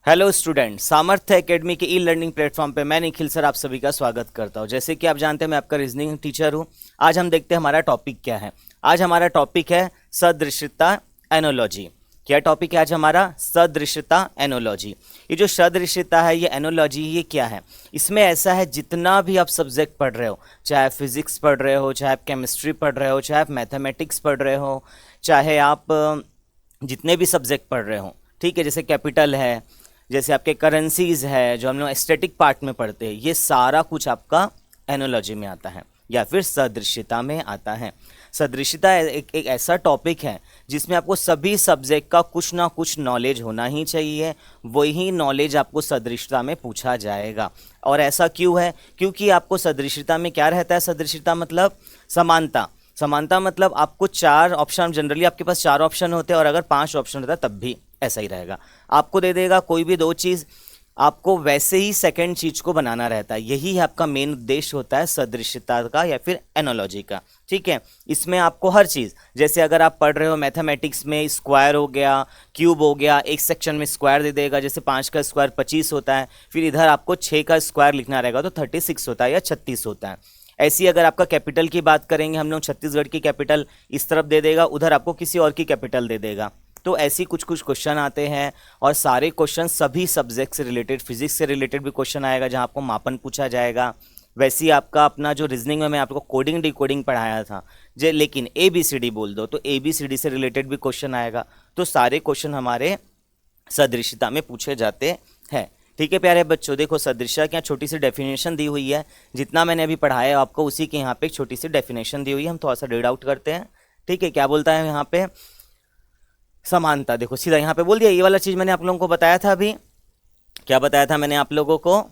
Hello student, सामर्थ्य academy के e learning platform पे मैं निखिल सर आप सभी का स्वागत करता हूं। जैसे कि आप जानते हैं मैं आपका रीजनिंग टीचर हूं। आज हम देखते हैं हमारा टॉपिक क्या है। आज हमारा टॉपिक है सदृश्यता एनोलॉजी। क्या टॉपिक है आज हमारा? सदृश्यता एनोलॉजी। ये जो सदृश्यता है, ये एनोलॉजी, ये क्या है? इसमें ऐसा है, जितना भी आप सब्जेक्ट पढ़ रहे हो, चाहे आप फिजिक्स पढ़ रहे हो, चाहे आप केमिस्ट्री पढ़ रहे हो, चाहे आप मैथमेटिक्स पढ़ रहे हो, चाहे आप जितने भी सब्जेक्ट पढ़ रहे हो, ठीक है, जैसे कैपिटल है, जैसे आपके करेंसीज है, जो हम लोग स्टैटिक पार्ट में पढ़ते हैं, ये सारा कुछ आपका एनोलॉजी में आता है या फिर सदृश्यता में आता है। सदृश्यता एक ऐसा टॉपिक है जिसमें आपको सभी सब्जेक्ट का कुछ ना कुछ नॉलेज होना ही चाहिए। वही नॉलेज आपको सदृश्यता में पूछा जाएगा। और ऐसा क्यों है? क्योंकि आपको सदृश्यता में क्या रहता है? सदृश्यता मतलब समानता। समानता मतलब आपको चार ऑप्शन, जनरली आपके पास चार ऑप्शन होते हैं, और अगर पांच ऑप्शन होता है तब भी ऐसा ही रहेगा। आपको दे देगा कोई भी दो चीज़, आपको वैसे ही सेकंड चीज को बनाना रहता है। यही आपका मेन उद्देश्य होता है सदृश्यता का या फिर एनोलॉजी का, ठीक है। इसमें आपको हर चीज़, जैसे अगर आप पढ़ रहे हो मैथमेटिक्स में, स्क्वायर हो गया, क्यूब हो गया, एक सेक्शन में स्क्वायर दे देगा, जैसे 5 का स्क्वायर 25 होता है, फिर इधर आपको 6 का स्क्वायर लिखना रहेगा तो 36 होता है या 36 होता है। ऐसी अगर आपका कैपिटल की बात करेंगे हम लोग, छत्तीसगढ़ की कैपिटल इस तरफ दे देगा, उधर आपको किसी और की कैपिटल दे देगा। तो ऐसी कुछ कुछ क्वेश्चन आते हैं, और सारे क्वेश्चन सभी सब्जेक्ट से रिलेटेड, फिजिक्स से रिलेटेड भी क्वेश्चन आएगा जहां आपको मापन पूछा जाएगा। वैसे ही आपका अपना जो रीजनिंग में मैं आपको कोडिंग डिकोडिंग पढ़ाया था, जे लेकिन ABCD बोल दो तो ABCD से रिलेटेड भी क्वेश्चन आएगा। तो सारे क्वेश्चन हमारे सदृश्यता में पूछे जाते हैं, ठीक है प्यारे बच्चों। देखो सदृश्यता की छोटी सी डेफिनेशन दी हुई है, जितना मैंने अभी पढ़ाया है आपको उसी के यहाँ पे एक छोटी सी डेफिनेशन दी हुई है। हम थोड़ा सा रीड आउट करते हैं, ठीक है। क्या बोलता है यहाँ पे? समानता। देखो सीधा यहाँ पे बोल दिया, ये वाला चीज मैंने आप लोगों को बताया था। अभी क्या बताया था मैंने आप लोगों को?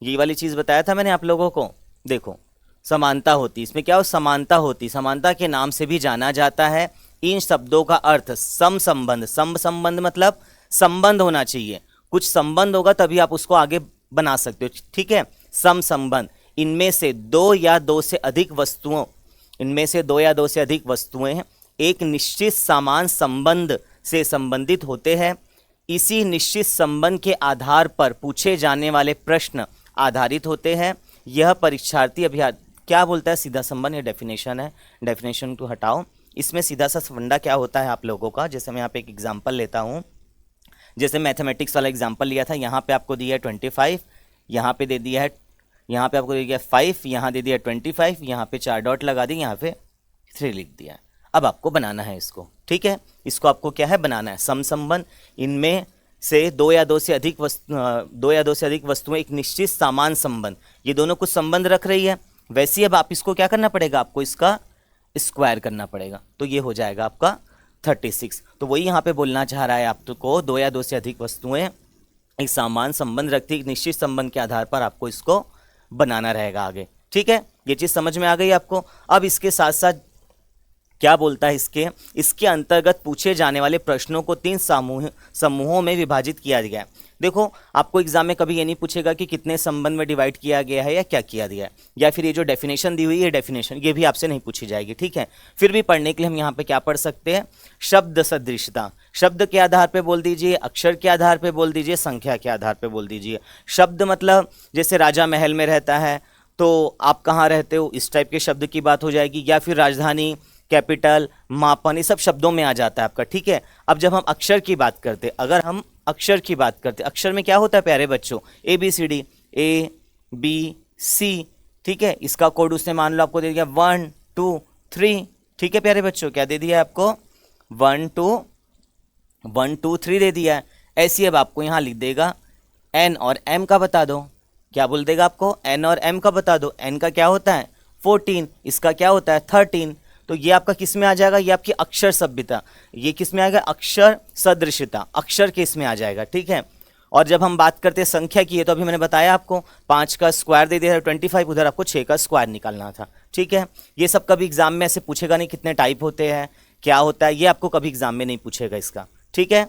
ये वाली चीज बताया था मैंने आप लोगों को। देखो समानता होती, इसमें क्या हो? समानता होती। समानता के नाम से भी जाना जाता है। इन शब्दों का अर्थ सम संबंध। सम संबंध मतलब संबंध होना चाहिए, कुछ संबंध होगा तभी आप उसको आगे बना सकते हो, ठीक है। सम संबंध, इनमें से दो या दो से अधिक वस्तुओं, इनमें से दो या दो से अधिक वस्तुएं एक निश्चित समान संबंध से संबंधित होते हैं। इसी निश्चित संबंध के आधार पर पूछे जाने वाले प्रश्न आधारित होते हैं। यह परीक्षार्थी अभ्यास क्या बोलता है? सीधा संबंध, ये डेफिनेशन है, डेफिनेशन को हटाओ। इसमें सीधा सा फंडा क्या होता है आप लोगों का, जैसे मैं यहाँ पे एक एग्जाम्पल लेता हूँ। जैसे मैथमेटिक्स वाला एग्जाम्पल लिया था, यहाँ पे आपको दिया है 25, यहाँ पे दे दिया है, यहाँ पे आपको दे दिया 5, यहाँ दे दिया 25, यहाँ पे 4 डॉट लगा दी, यहाँ पे 3 लिख दिया है। अब आपको बनाना है इसको, ठीक है। इसको आपको क्या है? बनाना है सम संबंध। इनमें से दो या दो से अधिक वस्तुएं एक निश्चित समान संबंध, ये दोनों कुछ संबंध रख रही है। वैसे अब आप इसको क्या करना पड़ेगा? आपको इसका स्क्वायर करना पड़ेगा, तो ये हो जाएगा आपका 36। तो वही यहाँ पे बोलना चाह रहा है आपको, दो या दो से अधिक वस्तुएं एक समान संबंध रखती है, एक निश्चित संबंध के आधार पर आपको इसको बनाना रहेगा आगे, ठीक है। ये चीज समझ में आ गई आपको। अब इसके साथ साथ क्या बोलता है? इसके अंतर्गत पूछे जाने वाले प्रश्नों को 3 समूहों में विभाजित किया गया है। देखो आपको एग्जाम में कभी ये नहीं पूछेगा कि कितने संबंध में डिवाइड किया गया है या क्या किया गया है, या फिर ये जो डेफिनेशन दी हुई है डेफिनेशन, ये भी आपसे नहीं पूछी जाएगी, ठीक है। फिर भी पढ़ने के लिए हम यहाँ पे क्या पढ़ सकते हैं? शब्द सदृशता। शब्द के आधार पर बोल दीजिए, अक्षर के आधार पर बोल दीजिए, संख्या के आधार पर बोल दीजिए। शब्द मतलब जैसे राजा महल में रहता है तो आप कहाँ रहते हो, इस टाइप के शब्द की बात हो जाएगी, या फिर राजधानी, कैपिटल, मापन, ये सब शब्दों में आ जाता है आपका, ठीक है। अब जब हम अक्षर की बात करते, अगर हम अक्षर की बात करते, अक्षर में क्या होता है प्यारे बच्चों? ABCD, ABC, ठीक है। इसका कोड उसने मान लो आपको दे दिया 1 2 3, ठीक है प्यारे बच्चों। क्या दे दिया आपको? 1 2 3 दे दिया है। ऐसी अब आपको यहाँ लिख देगा N और M का बता दो। क्या बोल देगा आपको? N और M का बता दो। N का क्या होता है? 14, इसका क्या होता है? 13। तो ये आपका किस में आ जाएगा? ये आपकी अक्षर सभ्यता। ये किस में आएगा? अक्षर सदृश्यता, अक्षर के इसमें आ जाएगा, ठीक है। और जब हम बात करते हैं संख्या की है, तो अभी मैंने बताया आपको 5 का स्क्वायर दे दिया 25, उधर आपको 6 का स्क्वायर निकालना था, ठीक है। ये सब कभी एग्जाम में ऐसे पूछेगा नहीं, कितने टाइप होते हैं, क्या होता है, ये आपको कभी एग्जाम में नहीं पूछेगा इसका, ठीक है।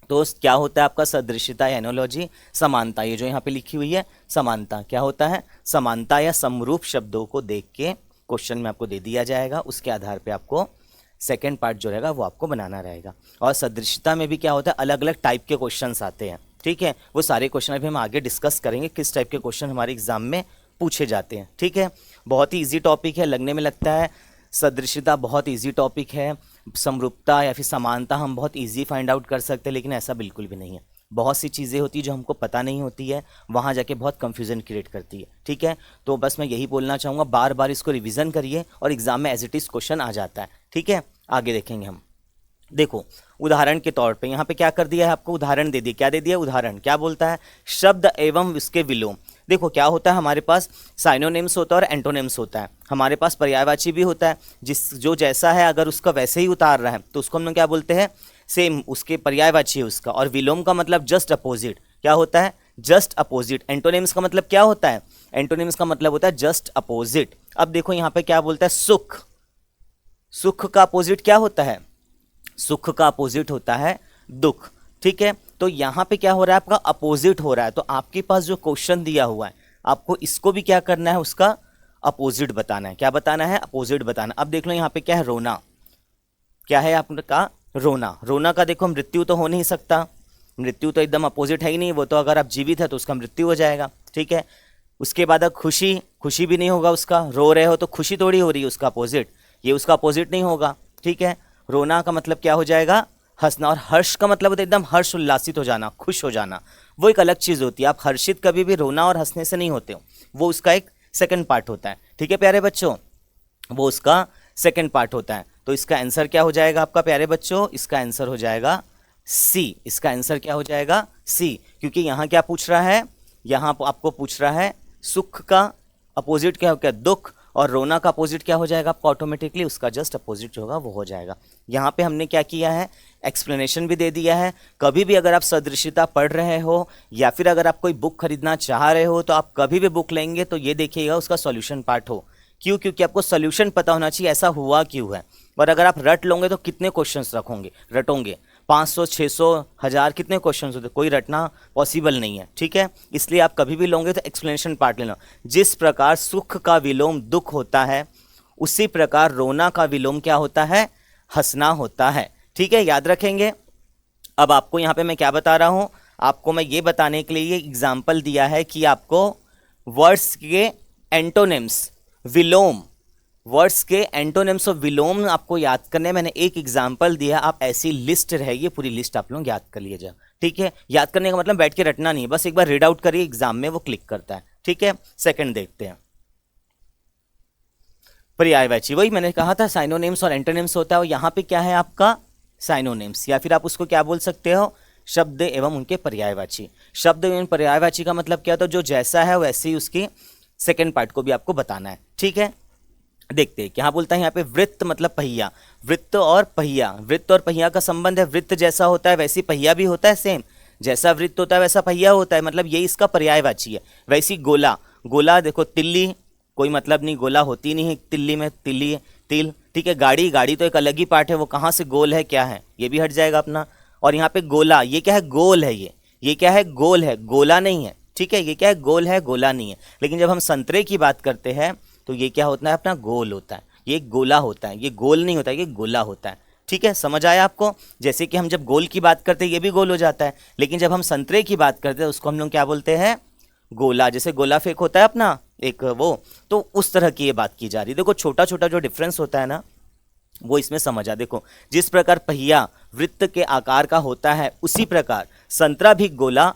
तो क्या होता है आपका सदृश्यता या एनोलॉजी? समानता। ये जो यहाँ पे लिखी हुई है समानता, क्या होता है? समानता या समरूप शब्दों को देख के क्वेश्चन में आपको दे दिया जाएगा, उसके आधार पे आपको सेकेंड पार्ट जो रहेगा वो आपको बनाना रहेगा। और सदृशता में भी क्या होता है, अलग अलग टाइप के क्वेश्चंस आते हैं, ठीक है। वो सारे क्वेश्चन अभी हम आगे डिस्कस करेंगे, किस टाइप के क्वेश्चन हमारे एग्जाम में पूछे जाते हैं, ठीक है। बहुत ही ईजी टॉपिक है, लगने में लगता है सदृशता बहुत ईजी टॉपिक है, समरूपता या फिर समानता हम बहुत ईजी फाइंड आउट कर सकते हैं, लेकिन ऐसा बिल्कुल भी नहीं है। बहुत सी चीज़ें होती है जो हमको पता नहीं होती है, वहाँ जाके बहुत कंफ्यूजन क्रिएट करती है, ठीक है। तो बस मैं यही बोलना चाहूँगा, बार बार इसको रिवीजन करिए और एग्जाम में एज इट इज़ क्वेश्चन आ जाता है, ठीक है। आगे देखेंगे हम। देखो उदाहरण के तौर पे यहाँ पे क्या कर दिया है, आपको उदाहरण दे दिया। क्या दे दिया, उदाहरण। क्या बोलता है, शब्द एवं उसके विलोम। देखो क्या होता है, हमारे पास साइनोनिम्स होता है और एंटोनिम्स होता है, हमारे पास पर्यायवाची भी होता है। जो जैसा है अगर उसका वैसे ही उतार रहा है तो उसको हम लोग क्या बोलते हैं, सेम, उसके पर्यायवाची है उसका। और विलोम का मतलब जस्ट अपोजिट। क्या होता है, जस्ट अपोजिट। एंटोनिम्स का मतलब क्या होता है, एंटोनिम्स का मतलब होता है जस्ट अपोजिट। अब देखो यहाँ पे क्या बोलता है, सुख। सुख का अपोजिट क्या होता है, सुख का अपोजिट होता है दुख, ठीक है। तो यहाँ पे क्या हो रहा है, आपका अपोजिट हो रहा है। तो आपके पास जो क्वेश्चन दिया हुआ है, आपको इसको भी क्या करना है, उसका अपोजिट बताना है। क्या बताना है, अपोजिट बताना। अब देख लो यहाँ पे क्या है, रोना। क्या है आपका, रोना। रोना का देखो मृत्यु तो हो नहीं सकता, मृत्यु तो एकदम अपोजिट है ही नहीं, वो तो अगर आप जीवित है तो उसका मृत्यु हो जाएगा, ठीक है। उसके बाद खुशी, खुशी भी नहीं होगा उसका। रो रहे हो तो खुशी थोड़ी हो रही है, उसका अपोजिट, ये उसका अपोजिट नहीं होगा, ठीक है। रोना का मतलब क्या हो जाएगा, हंसना। और हर्ष का मतलब होता है एकदम हर्ष उल्लासित हो जाना, खुश हो जाना, वो एक अलग चीज़ होती है। आप हर्षित कभी भी रोना और हंसने से नहीं होते हो, वो उसका एक सेकंड पार्ट होता है, ठीक है प्यारे बच्चों, वो उसका सेकंड पार्ट होता है। तो इसका आंसर क्या हो जाएगा आपका प्यारे बच्चों, इसका आंसर हो जाएगा सी। इसका आंसर क्या हो जाएगा, सी। क्योंकि यहाँ क्या पूछ रहा है, यहाँ आपको पूछ रहा है सुख का अपोजिट क्या हो गया, दुख। और रोना का अपोजिट क्या हो जाएगा आपको, ऑटोमेटिकली उसका जस्ट अपोजिट होगा वो हो जाएगा। यहाँ पे हमने क्या किया है, एक्सप्लेनेशन भी दे दिया है। कभी भी अगर आप सदृशता पढ़ रहे हो या फिर अगर आप कोई बुक खरीदना चाह रहे हो, तो आप कभी भी बुक लेंगे तो ये देखिएगा उसका सॉल्यूशन पार्ट हो। क्यों, क्योंकि आपको सॉल्यूशन पता होना चाहिए ऐसा हुआ क्यों है। और अगर आप रट लोगे तो कितने क्वेश्चंस रटोगे, 500, 600, 1000 कितने क्वेश्चंस होते, कोई रटना पॉसिबल नहीं है, ठीक है। इसलिए आप कभी भी लोगे तो एक्सप्लेनेशन पार्ट लेना। जिस प्रकार सुख का विलोम दुख होता है, उसी प्रकार रोना का विलोम क्या होता है, हंसना होता है, ठीक है, याद रखेंगे। अब आपको यहाँ पे मैं क्या बता रहा हूँ, आपको मैं ये बताने के लिए ये एग्जाम्पल दिया है कि आपको वर्ड्स के एंटोनिम्स, विलोम, वर्ड्स के एंटोनिम्स और विलोम आपको याद करने, मैंने एक एग्जाम्पल दिया। आप ऐसी लिस्ट रहेगी, पूरी लिस्ट आप लोग याद कर लीजिए, ठीक है। याद करने का मतलब बैठ के रटना नहीं है, बस एक बार रीड आउट करिए, एग्जाम में वो क्लिक करता है, ठीक है। सेकंड देखते हैं, पर्यायवाची। वही मैंने कहा था साइनोनिम्स और एंटोनिम्स होता है, और यहाँ पे क्या है आपका साइनोनिम्स, या फिर आप उसको क्या बोल सकते हो, शब्द एवं उनके पर्यायवाची। शब्द एवं पर्यायवाची का मतलब क्या होता है, जो जैसा है वैसे ही उसकी सेकेंड पार्ट को भी आपको बताना है, ठीक है। देखते हैं क्या बोलता है यहाँ पे, वृत्त मतलब पहिया। वृत्त और पहिया, वृत्त और पहिया का संबंध है। वृत्त जैसा होता है वैसी पहिया भी होता है, सेम जैसा वृत्त होता है वैसा पहिया होता है, मतलब ये इसका पर्यायवाची है। वैसी गोला, गोला देखो, तिल्ली कोई मतलब नहीं, गोला होती नहीं है तिल्ली में, तिल्ली तिल, ठीक है। गाड़ी, गाड़ी तो एक अलग ही पार्ट है, वो कहाँ से गोल है क्या है, ये भी हट जाएगा अपना। और यहाँ पे गोला, ये क्या है, गोल है, ये क्या है, गोल है, गोला नहीं है, ठीक है। ये क्या है, गोल है, गोला नहीं है। लेकिन जब हम संतरे की बात करते हैं तो ये क्या होता है अपना, गोल होता है, ये गोला होता है, ये गोल नहीं होता है, ये गोला होता है, ठीक है। समझ आया आपको। जैसे कि हम जब गोल की बात करते हैं ये भी गोल हो जाता है, लेकिन जब हम संतरे की बात करते हैं उसको हम लोग क्या बोलते हैं, गोला। जैसे गोला फेंक होता है अपना एक वो, तो उस तरह की ये बात की जा रही है। देखो छोटा छोटा जो डिफरेंस होता है ना, वो इसमें समझा। देखो जिस प्रकार पहिया वृत्त के आकार का होता है, उसी प्रकार संतरा भी गोला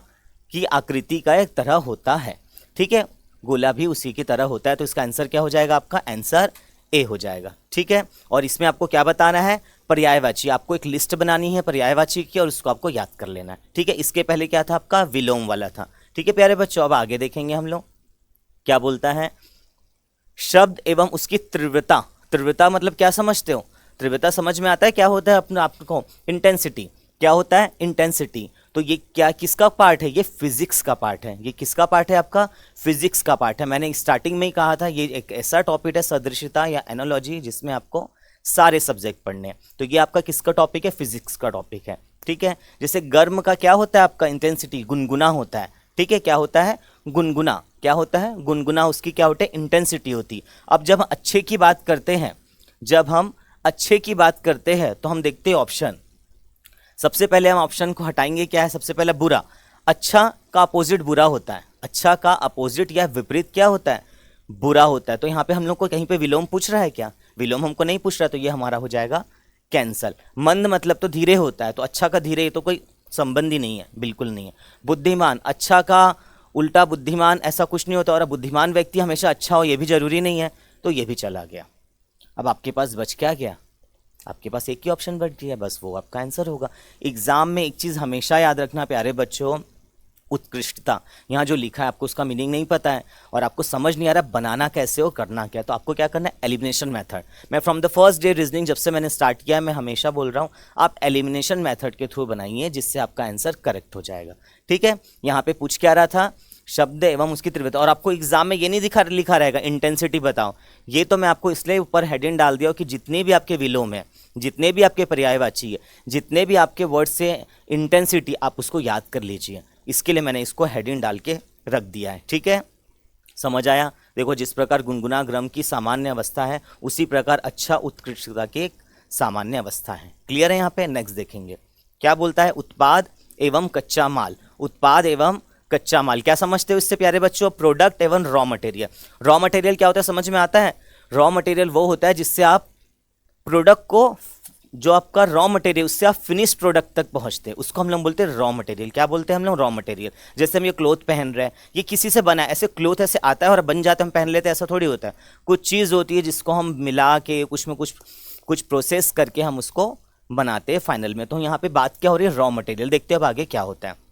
की आकृति का एक तरह होता है, ठीक है। गोला भी उसी की तरह होता है। तो इसका आंसर क्या हो जाएगा आपका, आंसर ए हो जाएगा, ठीक है। और इसमें आपको क्या बताना है, पर्यायवाची। आपको एक लिस्ट बनानी है पर्यायवाची की और उसको आपको याद कर लेना है, ठीक है। इसके पहले क्या था आपका, विलोम वाला था, ठीक है प्यारे बच्चों। अब आगे देखेंगे हम लोग क्या बोलता है, शब्द एवं उसकी तीव्रता। तीव्रता मतलब क्या समझते हो, तीव्रता समझ में आता है क्या होता है अपने आपको, इंटेंसिटी। क्या होता है, इंटेंसिटी। तो ये क्या किसका पार्ट है, ये फिजिक्स का पार्ट है। ये किसका पार्ट है आपका, फिजिक्स का पार्ट है। मैंने स्टार्टिंग में ही कहा था ये एक ऐसा टॉपिक है सदृशता या एनालॉजी जिसमें आपको सारे सब्जेक्ट पढ़ने हैं। तो ये आपका किसका टॉपिक है, फिजिक्स का टॉपिक है, ठीक है। जैसे गर्म का क्या होता है आपका, इंटेंसिटी, गुनगुना होता है, ठीक है। क्या होता है, गुनगुना, क्या होता है, गुनगुना, उसकी क्या होता है, इंटेंसिटी होती है। अब जब हम अच्छे की बात करते हैं, जब हम अच्छे की बात करते हैं तो हम देखते हैं ऑप्शन। सबसे पहले हम ऑप्शन को हटाएंगे, क्या है सबसे पहले बुरा। अच्छा का अपोजिट बुरा होता है, अच्छा का अपोजिट या विपरीत क्या होता है, बुरा होता है। तो यहाँ पे हम लोग को कहीं पे विलोम पूछ रहा है क्या, विलोम हमको नहीं पूछ रहा, तो ये हमारा हो जाएगा कैंसल। मंद मतलब तो धीरे होता है, तो अच्छा का धीरे ये तो कोई संबंध ही नहीं है, बिल्कुल नहीं है। बुद्धिमान, अच्छा का उल्टा बुद्धिमान ऐसा कुछ नहीं होता, और बुद्धिमान व्यक्ति हमेशा अच्छा हो ये भी जरूरी नहीं है, तो ये भी चला गया। अब आपके पास बच क्या गया, आपके पास एक ही ऑप्शन बच गया, बस वो आपका आंसर होगा। एग्जाम में एक चीज़ हमेशा याद रखना प्यारे बच्चों, उत्कृष्टता। यहाँ जो लिखा है आपको उसका मीनिंग नहीं पता है और आपको समझ नहीं आ रहा बनाना कैसे हो, करना क्या, तो आपको क्या करना है, एलिमिनेशन मेथड। मैं from the first day reasoning जब से मैंने स्टार्ट किया है, मैं हमेशा बोल रहा हूँ आप एलिमिनेशन मेथड के थ्रू बनाइए, जिससे आपका आंसर करेक्ट हो जाएगा। ठीक है, यहाँ पे पूछ क्या रहा था, शब्द एवं उसकी तीव्रता, और आपको एग्जाम में ये नहीं लिखा रहेगा इंटेंसिटी बताओ। ये तो मैं आपको इसलिए ऊपर हेडिंग डाल दिया कि जितने भी आपके विलोम है, जितने भी आपके पर्यायवाची है, जितने भी आपके वर्ड से इंटेंसिटी, आप उसको याद कर लीजिए, इसके लिए मैंने इसको हेडिंग डाल के रख दिया है। ठीक है, समझ आया। देखो जिस प्रकार गुनगुना ग्रम की सामान्य अवस्था है, उसी प्रकार अच्छा उत्कृष्टता की एक सामान्य अवस्था है। क्लियर है। यहाँ पे नेक्स्ट देखेंगे क्या बोलता है, उत्पाद एवं कच्चा माल। उत्पाद एवं कच्चा माल क्या समझते हो इससे प्यारे बच्चों, प्रोडक्ट एवं रॉ मटेरियल। रॉ मटेरियल क्या होता है समझ में आता है, रॉ मटेरियल वो होता है जिससे आप प्रोडक्ट को, जो आपका रॉ मटेरियल उससे आप फिनिश प्रोडक्ट तक पहुंचते हैं, उसको हम लोग बोलते हैं रॉ मटेरियल। क्या बोलते हैं हम लोग, रॉ मटेरियल। जैसे हम ये क्लोथ पहन रहे हैं, ये किसी से बना है, ऐसे क्लोथ ऐसे आता है और बन जाता है, हम पहन लेते हैं, ऐसा थोड़ी होता है। कुछ चीज़ होती है जिसको हम मिला के कुछ में कुछ प्रोसेस करके हम उसको बनाते हैं फाइनल में। तो यहाँ पे बात क्या हो रही है, रॉ मटेरियल। देखते हैं अब आगे क्या होता है।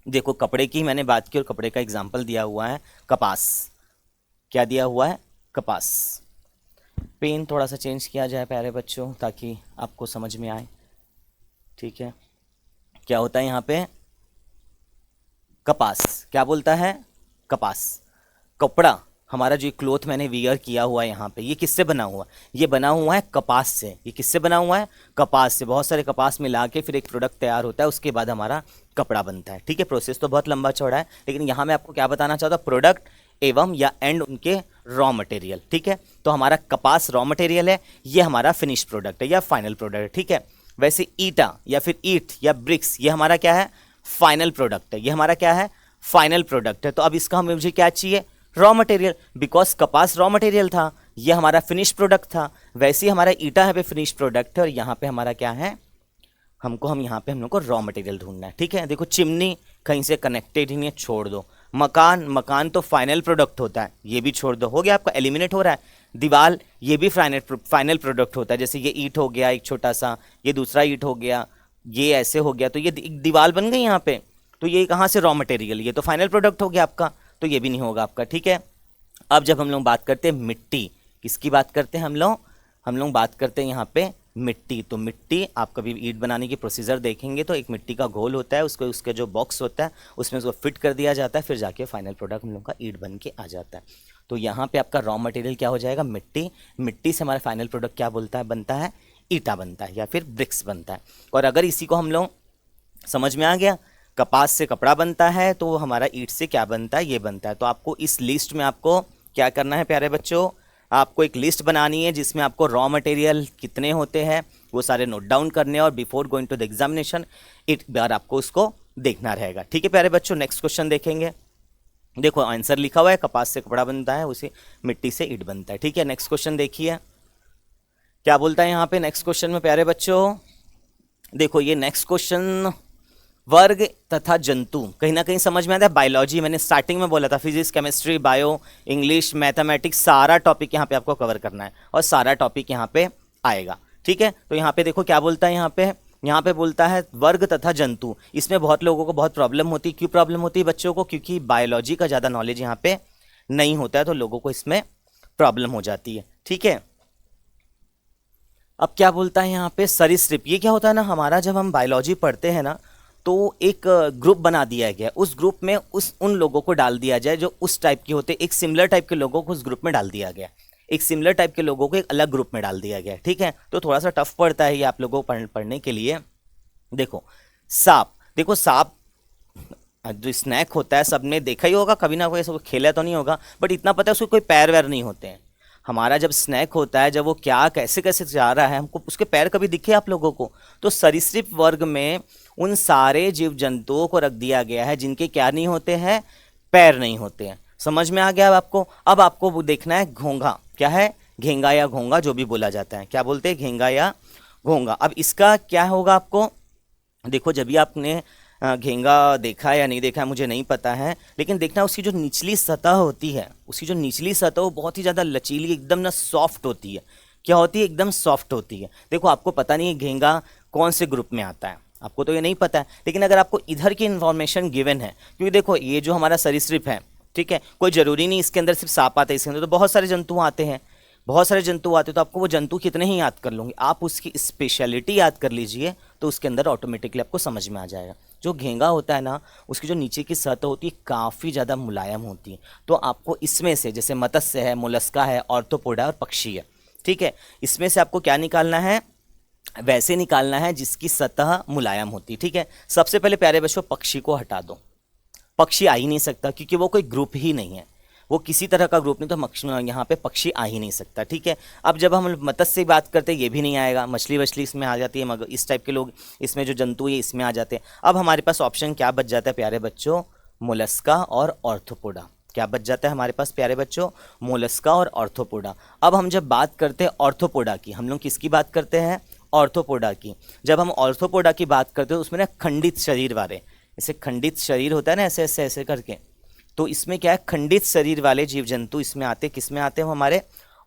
देखो कपड़े की मैंने बात की और कपड़े का एग्जाम्पल दिया हुआ है कपास। क्या दिया हुआ है, कपास। पेन थोड़ा सा चेंज किया जाए प्यारे बच्चों ताकि आपको समझ में आए। ठीक है, क्या होता है यहाँ पे, कपास। क्या बोलता है, कपास। कपड़ा, हमारा जो क्लोथ मैंने वियर किया हुआ है यहाँ पे, ये किससे बना हुआ है, ये बना हुआ है कपास से। ये किससे बना हुआ है, कपास से। बहुत सारे कपास मिला के फिर एक प्रोडक्ट तैयार होता है, उसके बाद हमारा कपड़ा बनता है। ठीक है, प्रोसेस तो बहुत लंबा चौड़ा है, लेकिन यहाँ मैं आपको क्या बताना चाहता हूँ, प्रोडक्ट एवं या एंड उनके रॉ मटेरियल। ठीक है, तो हमारा कपास रॉ मटेरियल है, ये हमारा फिनिश प्रोडक्ट है या फाइनल प्रोडक्ट है। ठीक है, वैसे ईटा या फिर ईट या ब्रिक्स, ये हमारा क्या है, फाइनल प्रोडक्ट है। ये हमारा क्या है, फाइनल प्रोडक्ट है। तो अब इसका हमें मुझे क्या चाहिए, रॉ मटेरियल, बिकॉज कपास रॉ मटेरियल था, ये हमारा फिनिश प्रोडक्ट था। वैसे ही हमारा ईटा है पे फिनिश प्रोडक्ट है, और यहाँ पे हमारा क्या है, हम यहाँ पे हम लोग को रॉ मटेरियल ढूंढना है। ठीक है, देखो चिमनी कहीं से कनेक्टेड ही नहीं है, छोड़ दो। मकान तो फाइनल प्रोडक्ट होता है, ये भी छोड़ दो, हो गया आपका, एलिमिनेट हो रहा है। दीवार, ये भी फाइनल प्रोडक्ट होता है, जैसे ये ईंट हो गया एक छोटा सा, ये दूसरा ईंट हो गया, ये ऐसे हो गया, तो ये दीवार बन गई यहाँ पे। तो ये कहाँ से रॉ मटेरियल, ये तो फाइनल प्रोडक्ट हो गया आपका, तो ये भी नहीं होगा आपका। ठीक है, अब जब हम लोग बात करते हैं मिट्टी, किसकी बात करते हैं हम लोग बात करते हैं यहाँ पे मिट्टी। तो मिट्टी, आप कभी ईंट बनाने की प्रोसीजर देखेंगे तो एक मिट्टी का घोल होता है, उसको उसके जो बॉक्स होता है उसमें उसको फिट कर दिया जाता है, फिर जाके फाइनल प्रोडक्ट हम लोग का ईंट बन के आ जाता है। तो यहाँ पे आपका रॉ मटेरियल क्या हो जाएगा, मिट्टी। मिट्टी से हमारा फाइनल प्रोडक्ट क्या बनता है, ईटा बनता है या फिर ब्रिक्स बनता है। और अगर इसी को हम लोग समझ में आ गया, कपास से कपड़ा बनता है, तो हमारा ईंट से क्या बनता है, ये बनता है। तो आपको इस लिस्ट में आपको क्या करना है प्यारे बच्चों, आपको एक लिस्ट बनानी है जिसमें आपको रॉ मटेरियल कितने होते हैं वो सारे नोट डाउन करने, और before going to the examination एक बार आपको उसको देखना रहेगा। ठीक है प्यारे बच्चों, नेक्स्ट क्वेश्चन देखेंगे। देखो आंसर लिखा हुआ है, कपास से कपड़ा बनता है, उसी मिट्टी से ईंट बनता है। ठीक है, नेक्स्ट क्वेश्चन देखिए क्या बोलता है यहाँ पे। नेक्स्ट क्वेश्चन में प्यारे बच्चों देखो, ये नेक्स्ट क्वेश्चन वर्ग तथा जंतु कहीं ना कहीं समझ में आता है। बायोलॉजी मैंने स्टार्टिंग में बोला था, physics, chemistry, bio, English, mathematics, सारा टॉपिक यहाँ पे आपको कवर करना है और सारा टॉपिक यहाँ पे आएगा। ठीक है, तो यहाँ पे देखो क्या बोलता है, यहाँ पे बोलता है वर्ग तथा जंतु। इसमें बहुत लोगों को बहुत प्रॉब्लम होती है। क्यों प्रॉब्लम होती है बच्चों को, क्योंकि बायोलॉजी का ज़्यादा नॉलेज यहाँ पे नहीं होता है, तो लोगों को इसमें प्रॉब्लम हो जाती है। ठीक है, अब क्या बोलता है यहाँ पे, सरीसृप। ये क्या होता है ना, हमारा जब हम बायोलॉजी पढ़ते हैं ना, तो एक ग्रुप बना दिया गया, उस ग्रुप में उन लोगों को डाल दिया जाए जो उस टाइप के होते, एक सिमिलर टाइप के लोगों को उस ग्रुप में डाल दिया गया, एक सिमिलर टाइप के लोगों को एक अलग ग्रुप में डाल दिया गया। ठीक है, तो थोड़ा सा टफ पड़ता है ये आप लोगों को पढ़ने के लिए। देखो सांप, देखो सांप जो स्नैक होता है, सबने देखा ही होगा कभी ना कोई, सब खेला तो नहीं होगा, बट इतना पता है उसको कोई पैर वैर नहीं होते हैं। हमारा जब स्नैक होता है, जब वो क्या कैसे कैसे जा रहा है, हमको उसके पैर कभी दिखे आप लोगों को? तो सरीसृप वर्ग में उन सारे जीव जंतुओं को रख दिया गया है जिनके क्या नहीं होते हैं, पैर नहीं होते हैं। समझ में आ गया अब आपको? अब आपको वो देखना है घोंघा, क्या है, घेंगा या घोंगा जो भी बोला जाता है, क्या बोलते हैं, घेंगा या घोंगा। अब इसका क्या होगा आपको देखो, जब भी आपने घेंगा देखा या नहीं देखा है मुझे नहीं पता है, लेकिन देखना उसकी जो निचली सतह होती है, उसकी जो निचली सतह वो बहुत ही ज़्यादा लचीली, एकदम ना सॉफ्ट होती है। क्या होती है, एकदम सॉफ्ट होती है। देखो आपको पता नहीं है घेंगा कौन से ग्रुप में आता है, आपको तो ये नहीं पता है, लेकिन अगर आपको इधर की इन्फॉर्मेशन गिवन है, क्योंकि देखो ये जो हमारा सरीसृप है, ठीक है, कोई ज़रूरी नहीं इसके अंदर सिर्फ सांप आते हैं, इसके अंदर तो बहुत सारे जंतु आते हैं, बहुत सारे जंतु आते हैं, तो आपको वो जंतु कितने ही याद कर लूँगी, आप उसकी स्पेशलिटी याद कर लीजिए तो उसके अंदर ऑटोमेटिकली आपको समझ में आ जाएगा। जो घेंगा होता है ना, उसकी जो नीचे की सतह होती है काफ़ी ज़्यादा मुलायम होती है। तो आपको इसमें से, जैसे मत्स्य है, मोलस्का है, ऑर्थोपोडा और पक्षी है, ठीक है, इसमें से आपको क्या निकालना है, वैसे निकालना है जिसकी सतह मुलायम होती है। ठीक है, सबसे पहले प्यारे बच्चों पक्षी को हटा दो, पक्षी आ ही नहीं सकता क्योंकि वो कोई ग्रुप ही नहीं है, वो किसी तरह का ग्रुप नहीं, तो यहाँ पे पक्षी आ ही नहीं सकता। ठीक है, अब जब हम मत्स्य की बात करते हैं ये भी नहीं आएगा, मछली वछली इसमें आ जाती है, मगर इस टाइप के लोग इसमें जो जंतु है इसमें आ जाते हैं। अब हमारे पास ऑप्शन क्या बच जाता है प्यारे बच्चों, मोलस्का और ऑर्थोपोडा। क्या बच जाता है हमारे पास प्यारे बच्चों, मोलस्का और ऑर्थोपोडा। अब हम जब बात करते हैं ऑर्थोपोडा की, हम लोग किसकी बात करते हैं, ऑर्थोपोडा की। जब हम ऑर्थोपोडा की बात करते हैं उसमें ना खंडित शरीर वाले, जैसे खंडित शरीर होता है ना, ऐसे ऐसे ऐसे करके, तो इसमें क्या है, खंडित शरीर वाले जीव जंतु इसमें आते, किस में आते हैं हमारे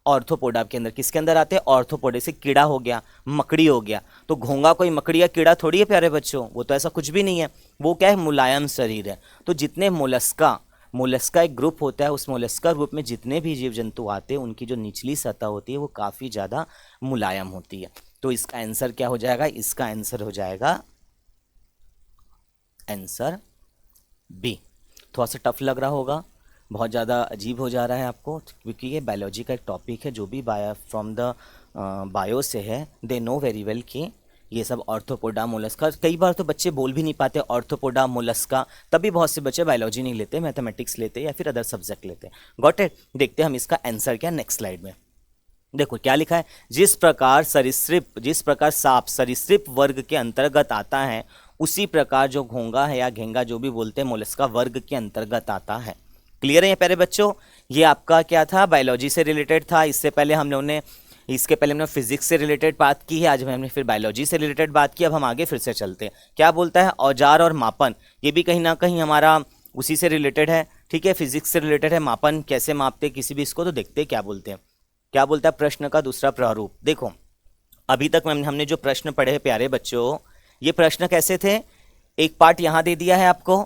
ऑर्थोपोडा के अंदर। किसके अंदर आते हैं, ऑर्थोपोडा। से कीड़ा हो गया, मकड़ी हो गया, तो घोंगा कोई मकड़ी या कीड़ा थोड़ी है प्यारे बच्चों, वो तो ऐसा कुछ भी नहीं है, वो क्या है, मुलायम शरीर है। तो जितने मोलस्का एक ग्रुप होता है, उस मोलस्का ग्रुप में जितने भी जीव जंतु आते हैं उनकी जो निचली सतह होती है वो काफ़ी ज़्यादा मुलायम होती है। तो इसका आंसर क्या हो जाएगा, इसका आंसर हो जाएगा आंसर बी। थोड़ा सा टफ लग रहा होगा, बहुत ज़्यादा अजीब हो जा रहा है आपको, क्योंकि ये बायोलॉजी का एक टॉपिक है। जो भी फ्रॉम द बायो से है दे नो वेरी वेल कि ये सब ऑर्थोपोडा मोलस्का, कई बार तो बच्चे बोल भी नहीं पाते ऑर्थोपोडा मोलस्का, तभी बहुत से बच्चे बायोलॉजी नहीं लेते, मैथमेटिक्स लेते या फिर अदर सब्जेक्ट लेते। Got it. देखते हैं हम इसका आंसर क्या, नेक्स्ट स्लाइड में देखो क्या लिखा है, जिस प्रकार सांप सरीसृप वर्ग के अंतर्गत आता है, उसी प्रकार जो घोंगा है या घेंगा जो भी बोलते हैं मोलस्का वर्ग के अंतर्गत आता है। क्लियर है ये प्यारे बच्चों? ये आपका क्या था, बायोलॉजी से रिलेटेड था। इसके पहले हमने फिजिक्स से रिलेटेड बात की है, आज हमने फिर बायोलॉजी से रिलेटेड बात की। अब हम आगे फिर से चलते हैं। क्या बोलता है, औजार और मापन, ये भी कहीं ना कहीं हमारा उसी से रिलेटेड है। ठीक है, फिजिक्स से रिलेटेड है। मापन कैसे मापते किसी भी इसको, तो देखते क्या बोलते हैं। क्या बोलता है, प्रश्न का दूसरा प्रारूप। देखो अभी तक हमने जो प्रश्न पढ़े हैं प्यारे बच्चों, ये प्रश्न कैसे थे, एक पार्ट यहाँ दे दिया है आपको,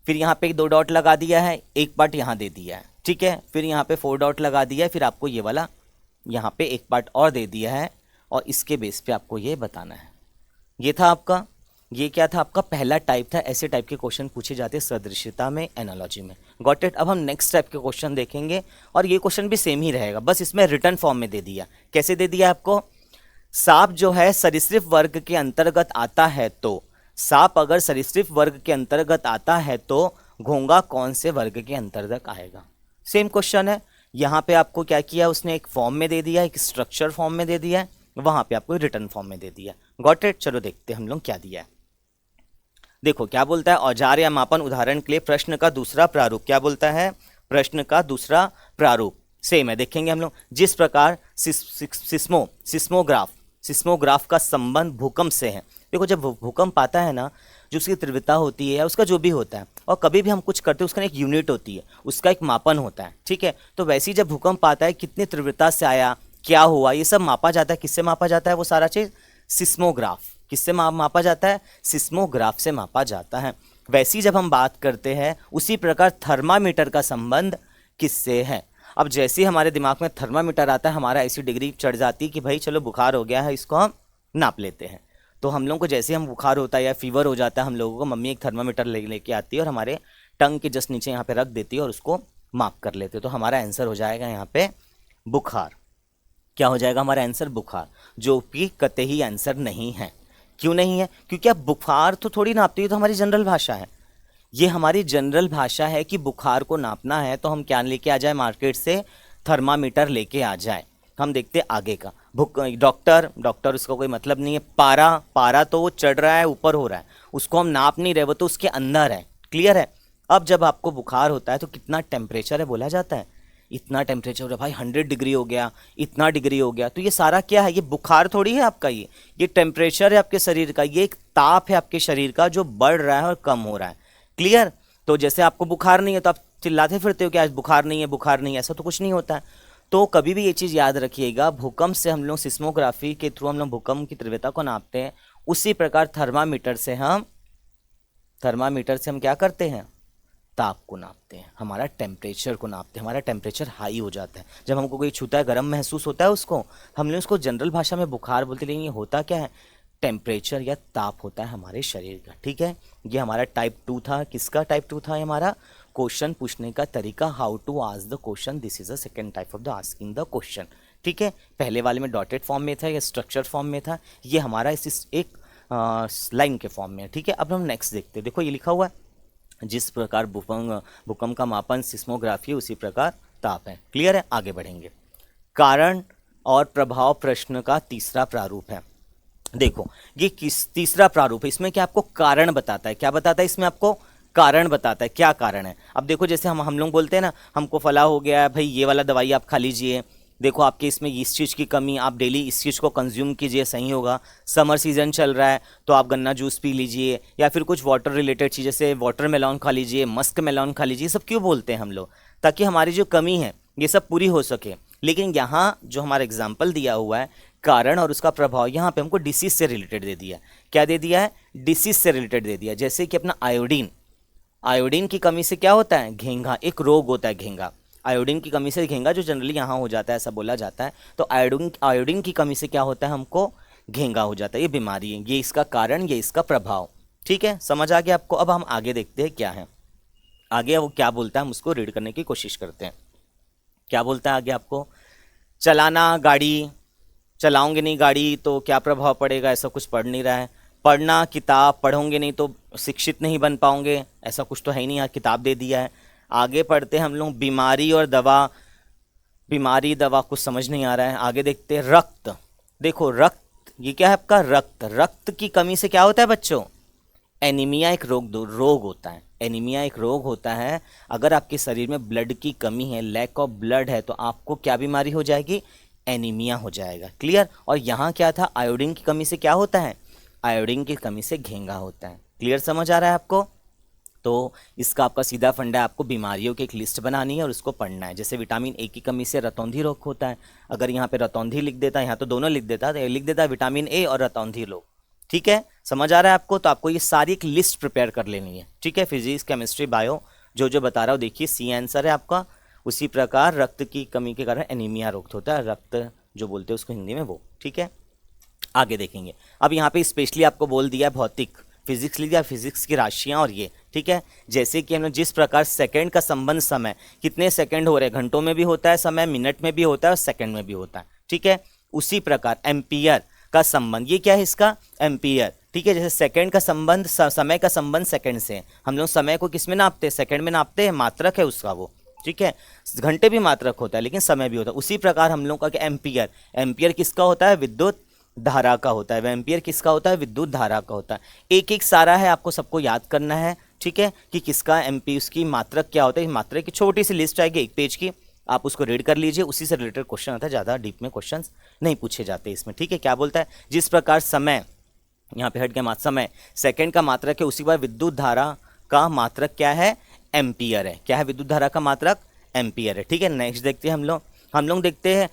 फिर यहाँ पे 2 डॉट लगा दिया है, एक पार्ट यहाँ दे दिया है, ठीक है, फिर यहाँ पे 4 डॉट लगा दिया है, फिर आपको ये वाला यहाँ पे एक पार्ट और दे दिया है, और इसके बेस पे आपको ये बताना है। ये था आपका, ये क्या था आपका पहला टाइप था। ऐसे टाइप के क्वेश्चन पूछे जाते हैं सदृश्यता में, एनालॉजी में। Got it. अब हम नेक्स्ट टाइप के क्वेश्चन देखेंगे, और ये क्वेश्चन भी सेम ही रहेगा, बस इसमें रिटर्न फॉर्म में दे दिया। कैसे दे दिया आपको, सांप जो है सरीसृप वर्ग के अंतर्गत आता है, तो सांप अगर सरीसृप वर्ग के अंतर्गत आता है तो घोंगा कौन से वर्ग के अंतर्गत आएगा। सेम क्वेश्चन है, यहाँ पे आपको क्या किया उसने, एक फॉर्म में दे दिया, एक स्ट्रक्चर फॉर्म में दे दिया है, वहां पे आपको रिटर्न फॉर्म में दे दिया। Got it. चलो देखते हैं हम लोग क्या दिया है। देखो क्या बोलता है, औजार या मापन उदाहरण के लिए प्रश्न का दूसरा प्रारूप। क्या बोलता है, प्रश्न का दूसरा प्रारूप सेम है, देखेंगे हम लोग। जिस प्रकार सिस्मोग्राफ का संबंध भूकंप से है। देखो जब भूकंप आता है ना, जो उसकी तीव्रता होती है या उसका जो भी होता है, और कभी भी हम कुछ करते हैं उसका एक यूनिट होती है, उसका एक मापन होता है। ठीक है, तो वैसे ही जब भूकंप आता है कितनी तीव्रता से आया, क्या हुआ, ये सब मापा जाता है। किससे मापा जाता है वो सारा चीज़, सिस्मोग्राफ। किससे मापा जाता है, सिस्मोग्राफ से मापा जाता है। वैसी जब हम बात करते हैं, उसी प्रकार थर्मामीटर का संबंध किससे है। अब जैसे ही हमारे दिमाग में थर्मामीटर आता है, हमारा ऐसी डिग्री चढ़ जाती है कि भाई चलो बुखार हो गया है, इसको हम नाप लेते हैं। तो हम लोग को जैसे हम बुखार होता है या फीवर हो जाता है, हम लोगों को मम्मी एक थर्मामीटर लेके आती है और हमारे टंग के जस्ट नीचे यहाँ पे रख देती है और उसको माप कर लेते हैं। तो हमारा आंसर हो जाएगा यहाँ पे बुखार। क्या हो जाएगा हमारा आंसर, बुखार, जो कि कतई आंसर नहीं है। क्यों नहीं है, क्योंकि अब बुखार तो थोड़ी नापती है, तो हमारी जनरल भाषा है, ये हमारी जनरल भाषा है कि बुखार को नापना है तो हम क्या लेके आ जाए मार्केट से, थर्मामीटर लेके आ जाए। हम देखते हैं आगे का। डॉक्टर उसका कोई मतलब नहीं है। पारा तो वो चढ़ रहा है, ऊपर हो रहा है, उसको हम नाप नहीं रहे, वो तो उसके अंदर है। क्लियर है। अब जब आपको बुखार होता है तो कितना टेम्परेचर है बोला जाता है, इतना टेम्परेचर हो रहा है भाई, 100 डिग्री हो गया, इतना डिग्री हो गया। तो ये सारा क्या है, ये बुखार थोड़ी है आपका, ये टेम्परेचर है आपके शरीर का, ये एक ताप है आपके शरीर का जो बढ़ रहा है और कम हो रहा है। क्लियर। तो जैसे आपको बुखार नहीं है तो आप चिल्लाते फिरते हो कि आज बुखार नहीं है, बुखार नहीं है, ऐसा तो कुछ नहीं होता है। तो कभी भी ये चीज़ याद रखिएगा, भूकंप से हम लोग सिस्मोग्राफी के थ्रू हम लोग भूकंप की तीव्रता को नापते हैं, उसी प्रकार थर्मामीटर से हम क्या करते हैं, ताप को नापते हैं, हमारा टेम्परेचर को नापते हैं। हमारा टेम्परेचर हाई हो जाता है जब हमको कोई छूता है, गर्म महसूस होता है, उसको हम लोग उसको जनरल भाषा में बुखार बोलते हैं, लेकिन ये होता क्या है, टेम्परेचर या ताप होता है हमारे शरीर का। ठीक है। ये हमारा टाइप 2 था। किसका टाइप 2 था, हमारा क्वेश्चन पूछने का तरीका, how to ask the question. This is the second type of the asking the question. ठीक है। पहले वाले में डॉटेड फॉर्म में था या स्ट्रक्चर फॉर्म में था, ये हमारा इस एक लाइन के फॉर्म में है। ठीक है। अब हम नेक्स्ट देखते हैं। देखो ये लिखा हुआ है, जिस प्रकार भूकंप का मापन सिस्मोग्राफी, उसी प्रकार ताप है। क्लियर है। आगे बढ़ेंगे। कारण और प्रभाव प्रश्न का तीसरा प्रारूप है। देखो ये किस तीसरा प्रारूप है, इसमें क्या आपको कारण बताता है, क्या बताता है, इसमें आपको कारण बताता है, क्या कारण है। अब देखो जैसे हम लोग बोलते हैं ना, हमको फला हो गया है भाई, ये वाला दवाई आप खा लीजिए, देखो आपके इसमें इस चीज़ की कमी, आप डेली इस चीज़ को कंज्यूम कीजिए, सही होगा। समर सीजन चल रहा है तो आप गन्ना जूस पी लीजिए, या फिर कुछ वाटर रिलेटेड चीज़ जैसे वाटर मेलॉन खा लीजिए, मस्क मेलॉन खा लीजिए। सब क्यों बोलते हैं हम लोग, ताकि हमारी जो कमी है ये सब पूरी हो सके। लेकिन यहाँ जो हमारा एग्जाम्पल दिया हुआ है, कारण और उसका प्रभाव, यहाँ पे हमको डिसीज से रिलेटेड दे दिया। क्या दे दिया है, डिसीज से रिलेटेड दे दिया। जैसे कि अपना आयोडीन की कमी से क्या होता है, घेंघा, एक रोग होता है घेंघा। आयोडीन की कमी से घेंघा जो जनरली यहाँ हो जाता है, ऐसा बोला जाता है। तो आयोडीन की कमी से क्या होता है, हमको घेंघा हो जाता है, ये बीमारी है। ये इसका कारण, ये इसका प्रभाव। ठीक है, समझ आ गया आपको। अब हम आगे देखते हैं क्या है आगे, वो क्या बोलता है, हम उसको रीड करने की कोशिश करते हैं। क्या बोलता है आगे आपको, चलाना गाड़ी, चलाओगे नहीं गाड़ी तो क्या प्रभाव पड़ेगा, ऐसा कुछ पढ़ नहीं रहा है। पढ़ना किताब, पढ़ोगे नहीं तो शिक्षित नहीं बन पाओगे, ऐसा कुछ तो है ही नहीं, यहाँ किताब दे दिया है। आगे पढ़ते हैं हम लोग, बीमारी और दवा, बीमारी दवा कुछ समझ नहीं आ रहा है। आगे देखते हैं रक्त। देखो रक्त, ये क्या है आपका रक्त की कमी से क्या होता है बच्चों, एनीमिया एक रोग होता है। एनीमिया एक रोग होता है। अगर आपके शरीर में ब्लड की कमी है, लैक ऑफ ब्लड है, तो आपको क्या बीमारी हो जाएगी, एनीमिया हो जाएगा। क्लियर। और यहाँ क्या था, आयोडीन की कमी से क्या होता है, आयोडीन की कमी से घेंघा होता है। क्लियर, समझ आ रहा है आपको। तो इसका आपका सीधा फंडा है, आपको बीमारियों की एक लिस्ट बनानी है और उसको पढ़ना है। जैसे विटामिन ए की कमी से रतौंधी रोग होता है, अगर यहाँ पे रतौंधी लिख देता है, यहाँ तो दोनों लिख देता है, लिख देता है विटामिन ए और रतौंधी रोग। ठीक है, समझ आ रहा है आपको। तो आपको ये सारी एक लिस्ट प्रिपेयर कर लेनी है। ठीक है, फिजिक्स केमिस्ट्री बायो जो जो बता रहा हूँ, देखिए सी आंसर है आपका। उसी प्रकार रक्त की कमी के कारण एनीमिया रोग होता है, रक्त जो बोलते हैं उसको हिंदी में वो। ठीक है, आगे देखेंगे। अब यहाँ पे स्पेशली आपको बोल दिया भौतिक, फिजिक्स लिख दिया, फिजिक्स की राशियाँ और ये। ठीक है, जैसे कि हमने जिस प्रकार सेकंड का संबंध समय, कितने सेकंड हो रहे हैं, घंटों में भी होता है समय, मिनट में भी होता है और सेकंड में भी होता है। ठीक है, उसी प्रकार एम्पियर का संबंध, ये क्या है इसका, एम्पियर। ठीक है, जैसे सेकंड का संबंध, समय का संबंध सेकंड से, हम लोग समय को किस में नापते हैं, सेकंड में नापते हैं, मात्रक है उसका वो। ठीक है, घंटे भी मात्रक होता है लेकिन समय भी होता है। उसी प्रकार हम लोग का एम्पियर, एम्पियर किसका होता है, विद्युत धारा का होता है। एम्पियर किसका होता है, विद्युत धारा का होता है। एक एक सारा है, आपको सबको याद करना है। ठीक है, कि किसका एम्पी, उसकी मात्रक क्या होता है। मात्रक की छोटी सी लिस्ट आएगी 1 पेज की, आप उसको रीड कर लीजिए, उसी से रिलेटेड क्वेश्चन आता है, ज़्यादा डीप में क्वेश्चन नहीं पूछे जाते इसमें। ठीक है, क्या बोलता है, जिस प्रकार समय, यहाँ पे हट गया समय, सेकंड का मात्रक है, उसी बार विद्युत धारा का मात्रक क्या है, एम्पियर है। क्या है, विद्युत धारा का मात्रक एम्पियर है। ठीक है, नेक्स्ट देखते हैं हम लोग देखते हैं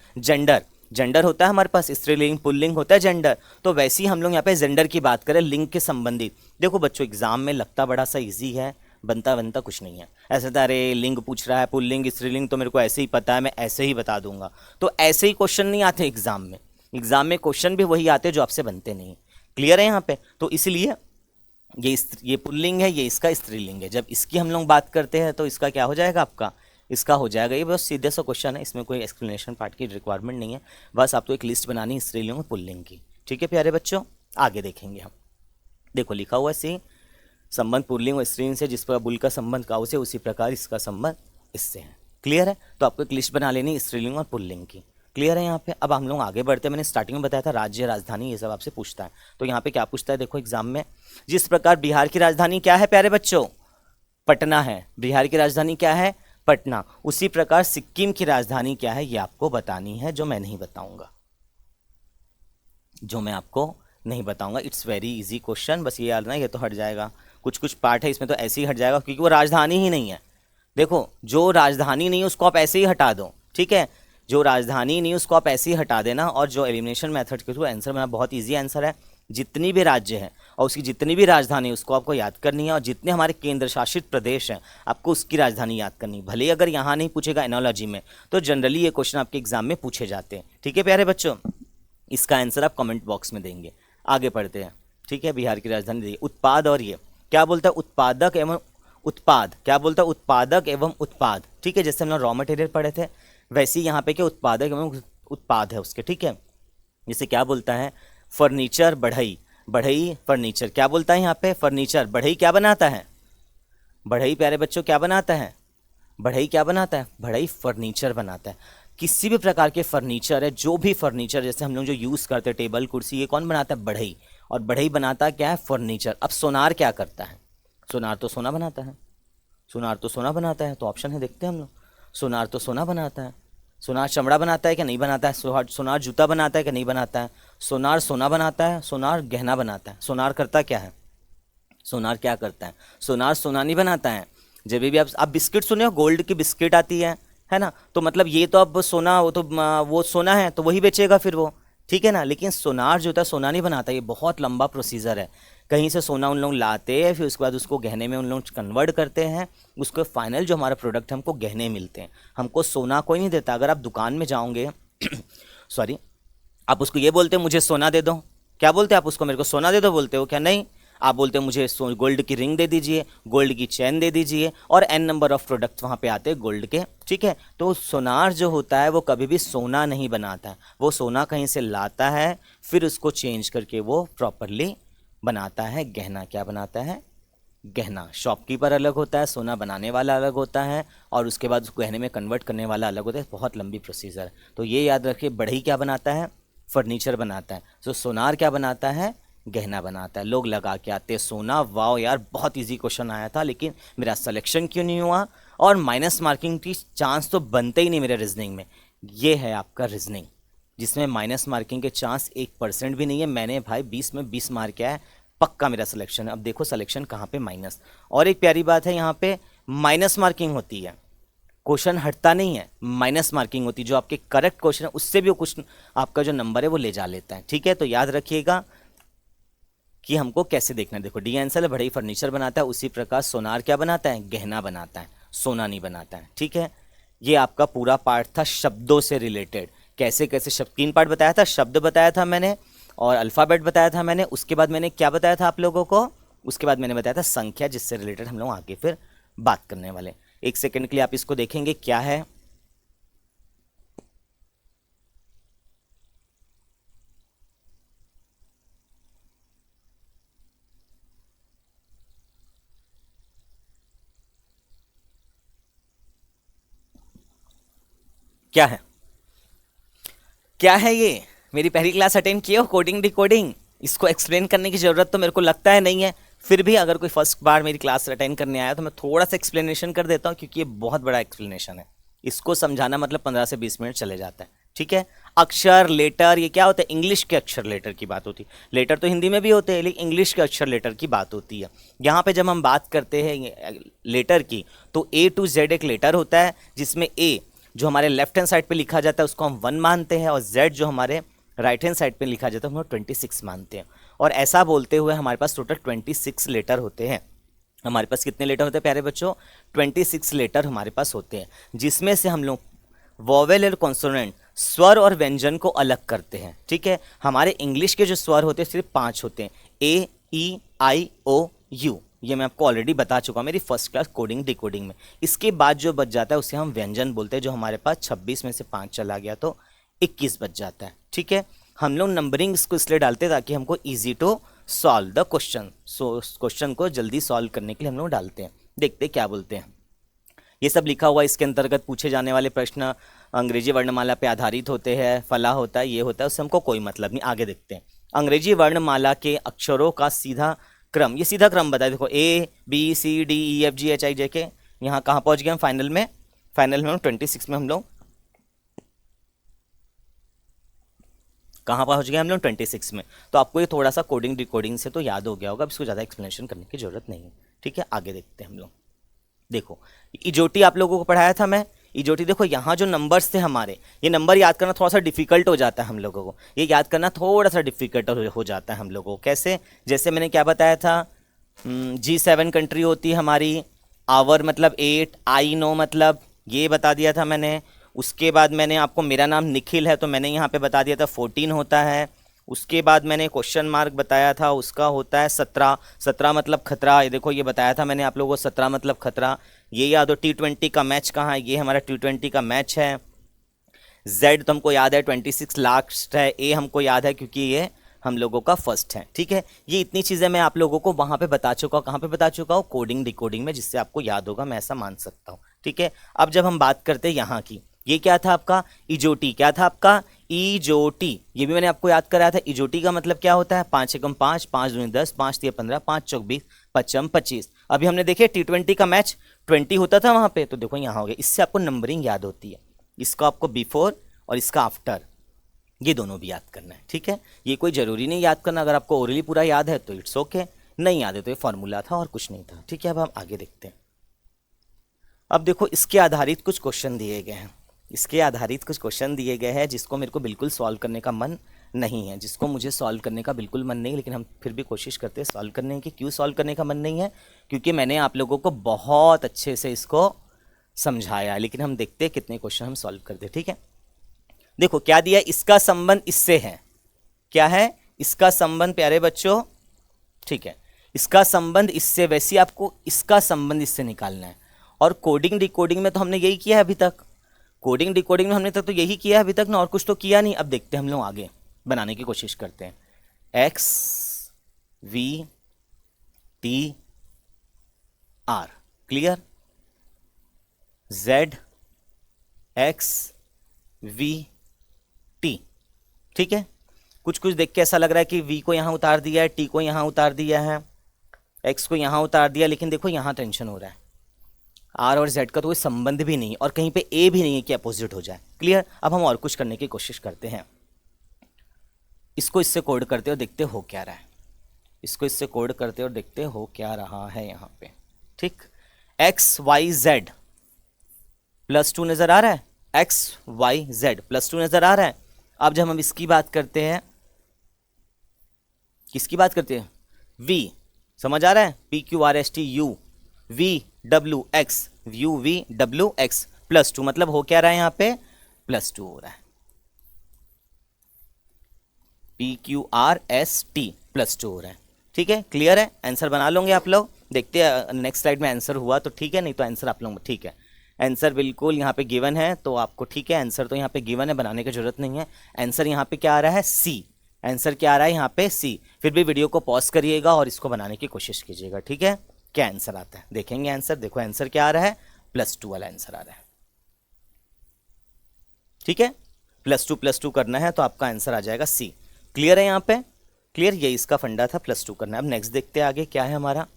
जेंडर होता है हमारे पास, स्त्रीलिंग पुल्लिंग होता है जेंडर। तो वैसे ही हम लोग यहाँ पे जेंडर की बात करें, लिंग के संबंधित। देखो बच्चों, एग्जाम में लगता बड़ा सा इजी है, बनता कुछ नहीं है। ऐसा था, अरे लिंग पूछ रहा है, पुल्लिंग स्त्रीलिंग तो मेरे को ऐसे ही पता है, मैं ऐसे ही बता दूंगा। तो ऐसे ही क्वेश्चन नहीं आते एग्जाम में क्वेश्चन भी वही आते जो आपसे बनते नहीं। क्लियर है यहाँ पे। तो इसलिए ये पुल्लिंग है, ये इसका स्त्रीलिंग है। जब इसकी हम लोग बात करते हैं तो इसका क्या हो जाएगा आपका, इसका हो जाएगा। ये बस सीधा सा क्वेश्चन है, इसमें कोई एक्सप्लेनेशन पार्ट की रिक्वायरमेंट नहीं है, बस आपको एक लिस्ट बनानी है स्त्रीलिंग और पुल्लिंग की। ठीक है प्यारे बच्चों, आगे देखेंगे हम। देखो लिखा हुआ है, सी संबंध पुल्लिंग और स्त्रीलिंग से, जिस पर बुल का संबंध काऊ से, उसी प्रकार इसका संबंध इससे है। क्लियर है? तो आपको एक लिस्ट बना लेनी स्त्रीलिंग और पुल्लिंग की। क्लियर है यहाँ पे? अब हम लोग आगे बढ़ते हैं। मैंने स्टार्टिंग में बताया था राज्य, राजधानी, ये सब आपसे पूछता है। तो यहाँ पे क्या पूछता है देखो एग्जाम में, जिस प्रकार बिहार की राजधानी क्या है प्यारे बच्चों? पटना है। बिहार की राजधानी क्या है? पटना। उसी प्रकार सिक्किम की राजधानी क्या है ये आपको बतानी है, जो मैं नहीं बताऊंगा, जो मैं आपको नहीं बताऊंगा। इट्स वेरी इजी क्वेश्चन, बस ये याद रखना ये तो हट जाएगा। कुछ कुछ पार्ट है इसमें तो ऐसे ही हट जाएगा क्योंकि वो राजधानी ही नहीं है। देखो जो राजधानी नहीं है उसको आप ऐसे ही हटा दो, ठीक है? जो राजधानी नहीं है उसको आप ऐसे ही हटा देना। और जो एलिमिनेशन मेथड के थ्रू आंसर बना, बहुत इजी आंसर है। जितनी भी राज्य है और उसकी जितनी भी राजधानी उसको आपको याद करनी है, और जितने हमारे केंद्र शासित प्रदेश हैं आपको उसकी राजधानी याद करनी है। भले अगर यहाँ नहीं पूछेगा एनोलॉजी में, तो जनरली ये क्वेश्चन आपके एग्जाम में पूछे जाते हैं। ठीक है प्यारे बच्चों, इसका आंसर आप कमेंट बॉक्स में देंगे। आगे पढ़ते हैं, ठीक है? बिहार की राजधानी दी उत्पाद, और ये क्या बोलता है? उत्पादक एवं उत्पाद। क्या बोलता है? उत्पादक एवं उत्पाद, ठीक है? जैसे हम लोग रॉ मटेरियल पढ़े थे, वैसे ही यहाँ पे क्या उत्पादक एवं उत्पाद है उसके, ठीक है? जैसे क्या बोलता है? फर्नीचर बढ़ई, बढ़ई फर्नीचर। क्या बोलता है यहाँ पे? फर्नीचर। बढ़ई क्या बनाता है? बढ़ई प्यारे बच्चों क्या बनाता है? बढ़ई क्या बनाता है? बढ़ई फर्नीचर बनाता है। किसी भी प्रकार के फर्नीचर है, जो भी फर्नीचर जैसे हम लोग जो यूज़ करते हैं टेबल कुर्सी, ये कौन बनाता है? बढ़ई। और बढ़ई बनाता क्या है? फर्नीचर। अब सोनार क्या करता है? सोनार तो सोना बनाता है। सोनार तो सोना बनाता है, तो ऑप्शन है देखते हैं हम लोग। सोनार तो सोना बनाता है। सोनार चमड़ा बनाता है क्या? नहीं बनाता है। सोनार जूता बनाता है क्या? नहीं बनाता है। सोनार सोना बनाता है। सोनार गहना बनाता है। सोनार करता क्या है? सोनार क्या करता है? सोनार सोना नहीं बनाता है। जब भी आप बिस्किट सुने हो, गोल्ड की बिस्किट आती है ना? तो मतलब ये तो अब सोना, वो तो वो सोना है तो वही बेचेगा फिर वो, ठीक है ना? लेकिन सोनार जो होता है सोना नहीं बनाता। ये बहुत लंबा प्रोसीजर है। कहीं से सोना उन लोग लाते हैं, फिर उसके बाद उसको गहने में उन लोग कन्वर्ट करते हैं। उसको फाइनल जो हमारा प्रोडक्ट है हमको गहने मिलते हैं। हमको सोना कोई नहीं देता। अगर आप दुकान में जाओगे सॉरी, आप उसको ये बोलते हो मुझे सोना दे दो, क्या बोलते हैं आप उसको? मेरे को सोना दे दो बोलते हो क्या? नहीं, आप बोलते हो मुझे गोल्ड की रिंग दे दीजिए, गोल्ड की चैन दे दीजिए, और एन नंबर ऑफ प्रोडक्ट वहाँ पे आते हैं गोल्ड के, ठीक है? तो सोनार जो होता है वो कभी भी सोना नहीं बनाता है। वो सोना कहीं से लाता है, फिर उसको चेंज करके वो प्रॉपरली बनाता है गहना। क्या बनाता है? गहना। शॉपकीपर अलग होता है, सोना बनाने वाला अलग होता है, और उसके बाद उसको गहने में कन्वर्ट करने वाला अलग होता है। बहुत लंबी प्रोसीजर है। तो ये याद रखिए, बढ़ई क्या बनाता है? फर्नीचर बनाता है। तो सोनार क्या बनाता है? गहना बनाता है। लोग लगा के आते हैं सोना। वाओ यार, बहुत इजी क्वेश्चन आया था, लेकिन मेरा सिलेक्शन क्यों नहीं हुआ? और माइनस मार्किंग की चांस तो बनते ही नहीं मेरे रीजनिंग में। ये है आपका रीजनिंग, जिसमें माइनस मार्किंग के चांस 1% भी नहीं है। मैंने भाई 20 में 20 मार्क किया है, पक्का मेरा सिलेक्शन है। अब देखो सिलेक्शन कहाँ पे माइनस। और एक प्यारी बात है, यहाँ पे माइनस मार्किंग होती है, क्वेश्चन हटता नहीं है, माइनस मार्किंग होती है। जो आपके करेक्ट क्वेश्चन है उससे भी वो क्वेश्चन आपका जो नंबर है वो ले जा लेता है, ठीक है? तो याद रखिएगा कि हमको कैसे देखना है। देखो डी आंसर है, बढ़ई फर्नीचर बनाता है। उसी प्रकार सोनार क्या बनाता है? गहना बनाता है, सोना नहीं बनाता है, ठीक है? ये आपका पूरा पार्ट था शब्दों से रिलेटेड। कैसे कैसे शब्द, 3 पार्ट बताया था। शब्द बताया था मैंने, और अल्फ़ाबेट बताया था मैंने। उसके बाद मैंने क्या बताया था आप लोगों को? उसके बाद मैंने बताया था संख्या, जिससे रिलेटेड हम लोग आगे फिर बात करने वाले। एक सेकंड के लिए आप इसको देखेंगे क्या है। क्या है? क्या है ये? मेरी पहली क्लास अटेंड किए हो कोडिंग डिकोडिंग? इसको एक्सप्लेन करने की ज़रूरत तो मेरे को लगता है नहीं है। फिर भी अगर कोई फर्स्ट बार मेरी क्लास अटेंड करने आया तो मैं थोड़ा सा एक्सप्लेनेशन कर देता हूँ, क्योंकि ये बहुत बड़ा एक्सप्लेनेशन है। इसको समझाना मतलब 15 से 20 मिनट चले जाता है, ठीक है? अक्षर, लेटर, ये क्या होता है? इंग्लिश के अक्षर लेटर की बात होती है। लेटर तो हिंदी में भी होते हैं, लेकिन इंग्लिश के अक्षर लेटर की बात होती है। यहाँ पे जब हम बात करते हैं लेटर की, तो A to Z एक लेटर होता है, जिसमें A जो हमारे लेफ्ट हैंड साइड पे लिखा जाता है उसको हम 1 मानते हैं, और Z जो हमारे राइट हैंड साइड पे लिखा जाता है हम 26 मानते हैं। और ऐसा बोलते हुए हमारे पास टोटल 26 लेटर होते हैं। हमारे पास कितने लेटर होते हैं प्यारे बच्चों? 26 लेटर हमारे पास होते हैं, जिसमें से हम लोग वोवेल और कॉन्सोनेंट, स्वर और व्यंजन को अलग करते हैं, ठीक है? हमारे इंग्लिश के जो स्वर होते हैं सिर्फ 5 होते हैं, A, E, I, O, U। ये मैं आपको ऑलरेडी बता चुका हूँ मेरी फर्स्ट क्लास कोडिंग डिकोडिंग में। इसके बाद जो बच जाता है उसे हम व्यंजन बोलते हैं, जो हमारे पास 26 में से 5 चला गया तो 21 बच जाता है, ठीक है? हम लोग नंबरिंग इसको इसलिए डालते हैं ताकि हमको easy to solve the question, question को जल्दी सॉल्व करने के लिए हम लोग डालते हैं। देखते क्या बोलते हैं। ये सब लिखा हुआ इसके अंतर्गत पूछे जाने वाले प्रश्न अंग्रेजी वर्णमाला पे आधारित होते हैं, फला होता है, ये होता है, उससे हमको कोई मतलब नहीं। आगे देखते हैं। अंग्रेजी वर्णमाला के अक्षरों का सीधा क्रम, ये सीधा क्रम बताए। देखो ABCDEFGHIJK, यहाँ कहाँ पहुँच गए हम फाइनल में? फाइनल में हम 26 में हम लोग कहाँ पहुँच गए हम लोग? 26 में। तो आपको ये थोड़ा सा कोडिंग डिकोडिंग से तो याद हो गया होगा, अब इसको ज़्यादा एक्सप्लेनेशन करने की जरूरत नहीं है, ठीक है। आगे देखते हैं हम लोग। देखो इजोटी आप लोगों को पढ़ाया था मैं। इजोटी देखो, यहाँ जो नंबर्स थे हमारे, ये नंबर याद करना थोड़ा सा डिफिकल्ट हो जाता है हम लोगों को, ये याद करना थोड़ा सा डिफिकल्ट हो जाता है हम लोगों को। कैसे? जैसे मैंने क्या बताया था, G7 कंट्री होती है हमारी, आवर मतलब 8, आई नो मतलब ये बता दिया था मैंने। उसके बाद मैंने आपको, मेरा नाम निखिल है तो मैंने यहाँ पे बता दिया था 14 होता है। उसके बाद मैंने क्वेश्चन मार्क बताया था, उसका होता है 17। 17 मतलब खतरा, ये देखो ये बताया था मैंने आप लोगों को, 17 मतलब खतरा। ये याद हो। T20 का मैच कहाँ है? ये हमारा T20 का मैच है। Z तो हमको याद है 26 लास्ट है। A हमको याद है क्योंकि ये हम लोगों का फर्स्ट है, ठीक है। ये इतनी चीज़ें मैं आप लोगों को वहाँ पे बता चुका हूँ। कहाँ पे बता चुका हूँ? कोडिंग डिकोडिंग में, जिससे आपको याद होगा, मैं ऐसा मान सकता हूँ, ठीक है। अब जब हम बात करते हैं यहाँ की, ये क्या था आपका? इजोटी। क्या था आपका? इजोटी। ये भी मैंने आपको याद कराया था। इजोटी का मतलब क्या होता है? 5 एकम 5, 5 दूनी 10, 5 तिया 15, 5 चौक 20, 5 25। अभी हमने देखे T20 का मैच 20 होता था वहाँ पे, तो देखो यहाँ हो गया। इससे आपको नंबरिंग याद होती है। इसका आपको बिफोर और इसका आफ्टर, ये दोनों भी याद करना है, ठीक है। ये कोई ज़रूरी नहीं याद करना, अगर आपको ओरली पूरा याद है तो इट्स ओके, नहीं याद है तो ये फॉर्मूला था और कुछ नहीं था, ठीक है। अब हम आगे देखते हैं। अब देखो इसके आधारित कुछ क्वेश्चन दिए गए हैं, इसके आधारित कुछ क्वेश्चन दिए गए हैं जिसको मेरे को बिल्कुल सॉल्व करने का मन नहीं है, जिसको मुझे सॉल्व करने का बिल्कुल मन नहीं, लेकिन हम फिर भी कोशिश करते हैं सॉल्व करने की। क्यों सॉल्व करने का मन नहीं है? क्योंकि मैंने आप लोगों को बहुत अच्छे से इसको समझाया, लेकिन हम देखते हैं कितने क्वेश्चन हम सॉल्व करते हैं, ठीक है। देखो क्या दिया है, इसका संबंध इससे है। क्या है? इसका संबंध प्यारे बच्चों, ठीक है, इसका संबंध इससे, वैसे आपको इसका संबंध इससे निकालना है। और कोडिंग डिकोडिंग में तो हमने यही किया है अभी तक, कोडिंग डिकोडिंग में हमने तो यही किया है अभी तक ना, और कुछ तो किया नहीं। अब देखते हैं हम लोग आगे बनाने की कोशिश करते हैं। X we T R, clear? Z x we T, ठीक है। कुछ कुछ देख के ऐसा लग रहा है कि वी को यहाँ उतार दिया है, टी को यहाँ उतार दिया है, एक्स को यहाँ उतार दिया, लेकिन देखो यहाँ टेंशन हो रहा है, आर और जेड का तो कोई संबंध भी नहीं, और कहीं पे ए भी नहीं है कि अपोजिट हो जाए, क्लियर। अब हम और कुछ करने की कोशिश करते हैं। इसको इससे कोड करते और देखते हो क्या रहा है, इसको इससे कोड करते और देखते हो क्या रहा है यहाँ पे, ठीक। एक्स वाई जेड +2 नजर आ रहा है, एक्स वाई जेड +2 नजर आ रहा है। अब जब हम इसकी बात करते हैं, किसकी बात करते हैं? वी, समझ आ रहा है? PQRSTU VWX, UVWX +2, मतलब हो क्या रहा है यहाँ पे? +2 हो रहा है। PQRST +2 हो रहा है, ठीक है, क्लियर है। आंसर बना लोगे आप लोग, देखते हैं नेक्स्ट स्लाइड में आंसर हुआ तो ठीक है, नहीं तो आंसर आप लोग, ठीक है। आंसर बिल्कुल यहाँ पे गिवन है तो आपको, ठीक है, आंसर तो यहाँ पे गिवन है, बनाने की जरूरत नहीं है। आंसर यहाँ पे क्या आ रहा है? सी। आंसर क्या आ रहा है यहाँ पे? सी। फिर भी वीडियो को पॉज करिएगा और इसको बनाने की कोशिश कीजिएगा, ठीक है। क्या आंसर आता है देखेंगे। आंसर देखो, आंसर क्या आ रहा है? +2 वाला आंसर आ रहा है, ठीक है। +2 करना है तो आपका आंसर आ जाएगा सी। क्लियर है यहाँ पे? क्लियर, ये इसका फंडा था, +2 करना है। अब नेक्स्ट देखते हैं आगे क्या है हमारा।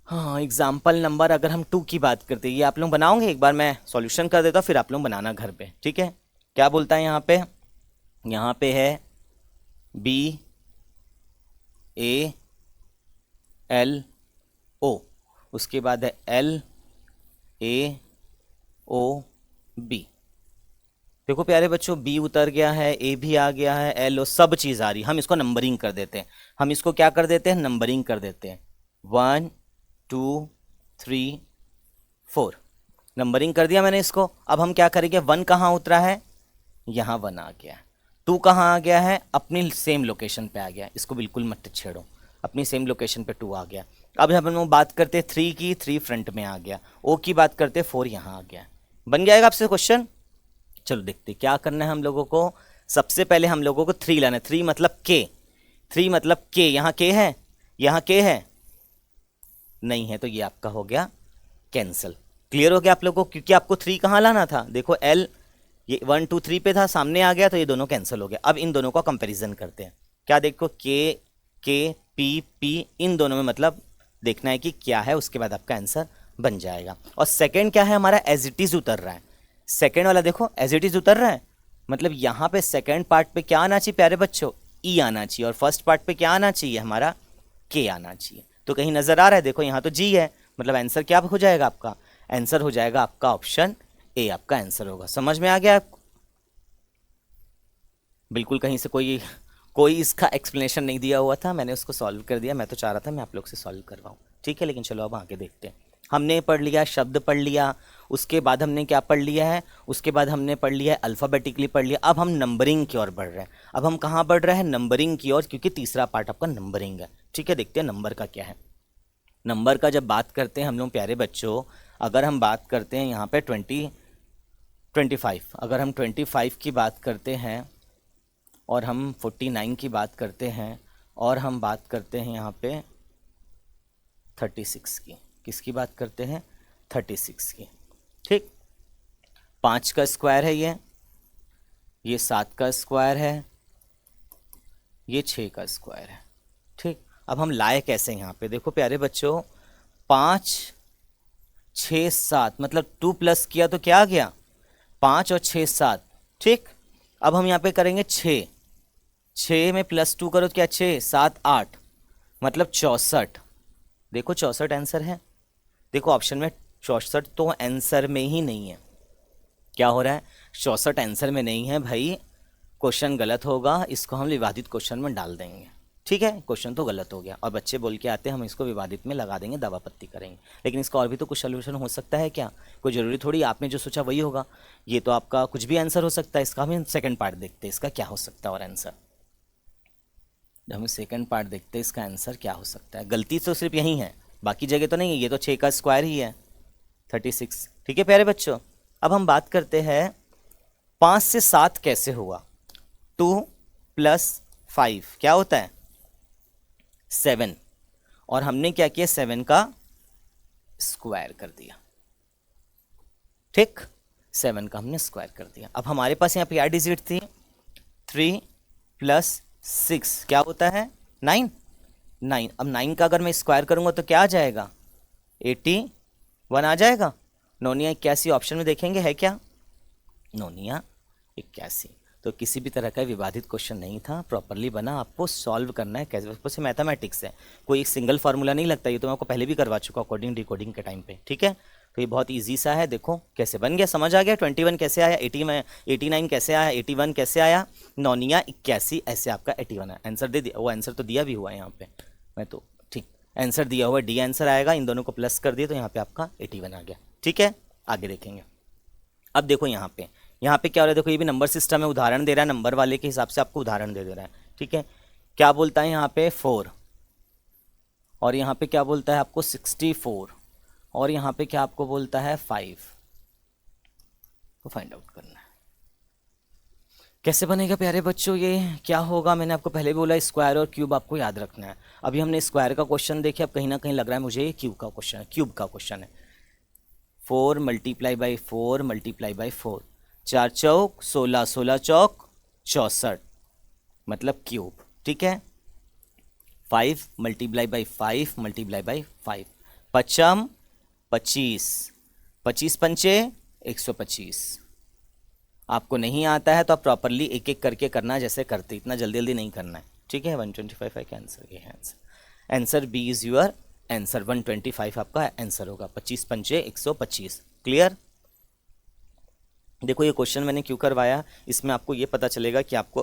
हाँ, एग्जाम्पल नंबर, अगर हम 2 की बात करते हैं, ये आप लोग बनाओगे, एक बार मैं सॉल्यूशन कर देता हूँ, फिर आप लोग बनाना घर पे, ठीक है। क्या बोलता है यहाँ पे? यहाँ पे है BALO, उसके बाद है LAOB। देखो प्यारे बच्चों, B उतर गया है, A भी आ गया है, LO, सब चीज़ आ रही है। हम इसको नंबरिंग कर देते हैं, हम इसको क्या कर देते हैं? नंबरिंग कर देते हैं। 1 2 3 4, नंबरिंग कर दिया मैंने इसको। अब हम क्या करेंगे? 1 कहाँ उतरा है? यहाँ 1 आ गया। 2 कहाँ आ गया है? अपनी सेम लोकेशन पे आ गया, इसको बिल्कुल मत छेड़ो, अपनी सेम लोकेशन पे 2 आ गया। अब हम लोग बात करते हैं 3 की, 3 फ्रंट में आ गया। O की बात करते हैं, 4 यहाँ आ गया। बन जाएगा आपसे क्वेश्चन? चलो देखते क्या करना है हम लोगों को। सबसे पहले हम लोगों को 3 लाना है। 3 मतलब के, 3 मतलब के, यहाँ के है, यहाँ के है नहीं है, तो ये आपका हो गया कैंसल। क्लियर हो गया आप लोगों को, क्योंकि आपको 3 कहाँ लाना था, देखो L ये 1 2 3 पे था, सामने आ गया तो ये दोनों कैंसिल हो गया। अब इन दोनों का कंपैरिजन करते हैं। क्या देखो के पी पी, इन दोनों में मतलब देखना है कि क्या है, उसके बाद आपका आंसर बन जाएगा। और सेकंड क्या है हमारा, एज इट इज उतर रहा है। सेकंड वाला देखो एज इट इज उतर रहा है, मतलब यहाँ पे सेकंड पार्ट पे क्या आना चाहिए प्यारे बच्चों, ई आना चाहिए, और फर्स्ट पार्ट पे क्या आना चाहिए हमारा, के आना चाहिए। तो कहीं नजर आ रहा है, देखो यहाँ तो जी है, मतलब आंसर क्या हो जाएगा आपका, आंसर हो जाएगा आपका ऑप्शन ए, आपका आंसर होगा। समझ में आ गया आपको? बिल्कुल कहीं से कोई इसका एक्सप्लेनेशन नहीं दिया हुआ था, मैंने उसको सॉल्व कर दिया। मैं तो चाह रहा था मैं आप लोग से सॉल्व करवाऊँ, ठीक है। लेकिन चलो अब आगे देखते हैं। हमने पढ़ लिया, शब्द पढ़ लिया, उसके बाद हमने क्या पढ़ लिया है, उसके बाद हमने पढ़ लिया है अल्फ़ाबेटिकली पढ़ लिया। अब हम नंबरिंग की ओर बढ़ रहे हैं। अब हम कहाँ बढ़ रहे हैं, नंबरिंग की ओर, क्योंकि तीसरा पार्ट आपका नंबरिंग है, ठीक है। देखते हैं नंबर का क्या है। नंबर का जब बात करते हैं हम लोग प्यारे बच्चों, अगर हम बात करते हैं यहाँ पे 25, अगर हम 25 की बात करते हैं, और हम 49 की बात करते हैं, और हम बात करते हैं यहाँ पे 36 की, किसकी बात करते हैं, 36 की, ठीक। 5 का स्क्वायर है ये 7 का स्क्वायर है, ये 6 का स्क्वायर है, ठीक। अब हम लाए कैसे यहाँ पे, देखो प्यारे बच्चों, 5 6 7, मतलब 2 प्लस किया तो क्या आ गया, 5 और 6 7, ठीक। अब हम यहाँ पे करेंगे 6 में +2 करो तो क्या, 6 7 8, मतलब 64। देखो 64 आंसर है। देखो ऑप्शन में 64 तो आंसर में ही नहीं है। क्या हो रहा है, 64 आंसर में नहीं है भाई, क्वेश्चन गलत होगा, इसको हम विवादित क्वेश्चन में डाल देंगे, ठीक है। क्वेश्चन तो गलत हो गया, और बच्चे बोल के आते हैं हम इसको विवादित में लगा देंगे, दवा पत्ती करेंगे। लेकिन इसका और भी तो कुछ सोल्यूशन हो सकता है क्या, कोई ज़रूरी थोड़ी आपने जो सोचा वही होगा। ये तो आपका कुछ भी आंसर हो सकता है। इसका हम सेकंड पार्ट देखते हैं, इसका क्या हो सकता है और आंसर। जब हम सेकंड पार्ट देखते हैं इसका आंसर क्या हो सकता है। गलती तो सिर्फ यही है, बाकी जगह तो नहीं है, ये तो 6 का स्क्वायर ही है 36, ठीक है प्यारे बच्चों। अब हम बात करते हैं 5 से 7 कैसे हुआ। 2 + 5 क्या होता है, 7, और हमने क्या किया, 7 का स्क्वायर कर दिया, ठीक। 7 का हमने स्क्वायर कर दिया। अब हमारे पास यहाँ पे क्या डिजिट थी, 3 + 6 क्या होता है, 9। अब 9 का अगर मैं स्क्वायर करूंगा तो क्या आ जाएगा, 81 आ जाएगा। नौनिया 81 ऑप्शन में देखेंगे है क्या, नौनिया 81। तो किसी भी तरह का विवादित क्वेश्चन नहीं था, प्रॉपरली बना, आपको सॉल्व करना है। कैसे, ऊपर से मैथमेटिक्स है, कोई एक सिंगल फार्मूला नहीं लगता। ये तो मैं आपको पहले भी करवा चुका कोडिंग डिकोडिंग के टाइम पे, ठीक है। तो ये बहुत ईजी सा है, देखो कैसे बन गया, समझ आ गया। 21 कैसे आया, 89 कैसे आया, 81 कैसे आया, नौनिया 81, ऐसे आपका 81 है। आंसर दे दिया, वो आंसर तो दिया भी हुआ है यहाँ पे, मैं तो ठीक आंसर दिया हुआ, डी आंसर आएगा। इन दोनों को प्लस कर दिए तो यहाँ पे आपका 81 आ गया, ठीक है। आगे देखेंगे। अब देखो यहाँ पे क्या हो रहा है, देखो ये भी नंबर सिस्टम है, उदाहरण दे रहा है, नंबर वाले के हिसाब से आपको उदाहरण दे रहा है, ठीक है। क्या बोलता है यहाँ पे 4, और यहाँ पे क्या बोलता है आपको 64, और यहाँ पे क्या आपको बोलता है 5 को फाइंड आउट करना है। कैसे बनेगा प्यारे बच्चों, ये क्या होगा, मैंने आपको पहले बोला स्क्वायर और क्यूब आपको याद रखना है। अभी हमने स्क्वायर का क्वेश्चन देखे, अब कहीं ना कहीं लग रहा है मुझे ये क्यूब का क्वेश्चन है, क्यूब का क्वेश्चन है। 4 × 4 × 4, 4 चौक 16, 16 चौक 64, मतलब क्यूब, ठीक है। 5 × 5 × 5, पचम 25, 25 पंचे 125। आपको नहीं आता है तो आप प्रॉपरली एक एक करके करना है, जैसे करते, इतना जल्दी जल्दी नहीं करना है, ठीक है। 125 का आंसर ये है, answer B is your answer. 125 आपका आंसर होगा, 25 पंचे 125, क्लियर। देखो ये क्वेश्चन मैंने क्यों करवाया, इसमें आपको ये पता चलेगा कि आपको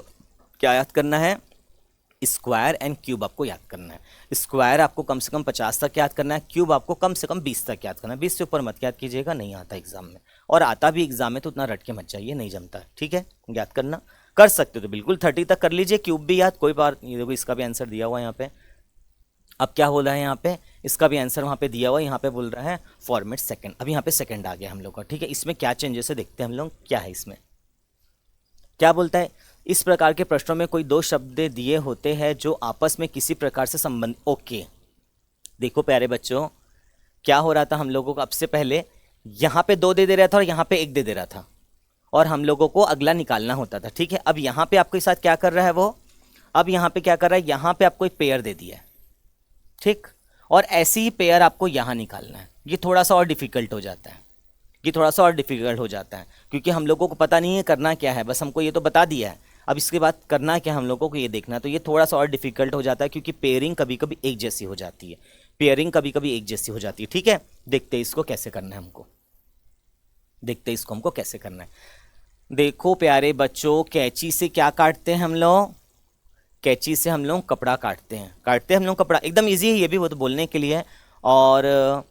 क्या याद करना है, स्क्वायर एंड क्यूब आपको याद करना है। स्क्वायर आपको कम से कम 50 तक याद करना है, क्यूब आपको कम से कम 20 तक याद करना है। 20 से ऊपर मत याद कीजिएगा, नहीं आता एग्जाम में, और आता भी एग्जाम में तो उतना रट के मत जाइए, नहीं जमता है, ठीक है। याद करना कर सकते हो तो बिल्कुल 30 तक कर लीजिए, क्यूब भी याद, कोई बात नहीं। देखो इसका भी आंसर दिया हुआ है यहाँ पे। अब क्या हो रहा है यहाँ पे, इसका भी आंसर वहाँ पे दिया हुआ है, यहाँ पे बोल रहा है फॉर्मेट सेकंड। अब यहाँ पे सेकंड आ गया हम लोग का, ठीक है। इसमें क्या चेंजेस है देखते हैं हम लोग, क्या है इसमें, क्या बोलता है। इस प्रकार के प्रश्नों में कोई दो शब्द दिए होते हैं जो आपस में किसी प्रकार से संबंध, ओके। देखो प्यारे बच्चों, क्या हो रहा था हम लोगों को, अब से पहले यहाँ पे 2 दे दे रहा था और यहाँ पे 1 दे दे रहा था, और हम लोगों को अगला निकालना होता था, ठीक है। अब यहाँ पे आपके साथ क्या कर रहा है वो, अब यहाँ पे क्या कर रहा है, यहाँ पे आपको एक पेयर दे दिया है, ठीक, और ऐसी ही पेयर आपको यहाँ निकालना है। ये थोड़ा सा और डिफिकल्ट हो जाता है, ये थोड़ा सा और डिफिकल्ट हो जाता है, क्योंकि हम लोगों को पता नहीं है करना क्या है, बस हमको ये तो बता दिया है, अब इसके बाद करना क्या हम लोगों को ये देखना है। तो ये थोड़ा सा और डिफिकल्ट हो जाता है, क्योंकि पेयरिंग कभी कभी एक जैसी हो जाती है, पेयरिंग कभी कभी एक जैसी हो जाती है, ठीक है। देखते हैं इसको कैसे करना है हमको, देखते हैं इसको हमको कैसे करना है। देखो प्यारे बच्चों, कैंची से क्या काटते हैं हम लोग, कैंची से हम लोग कपड़ा काटते हैं हम लोग कपड़ा, एकदम इजी है ये भी, वो तो बोलने के लिए है। और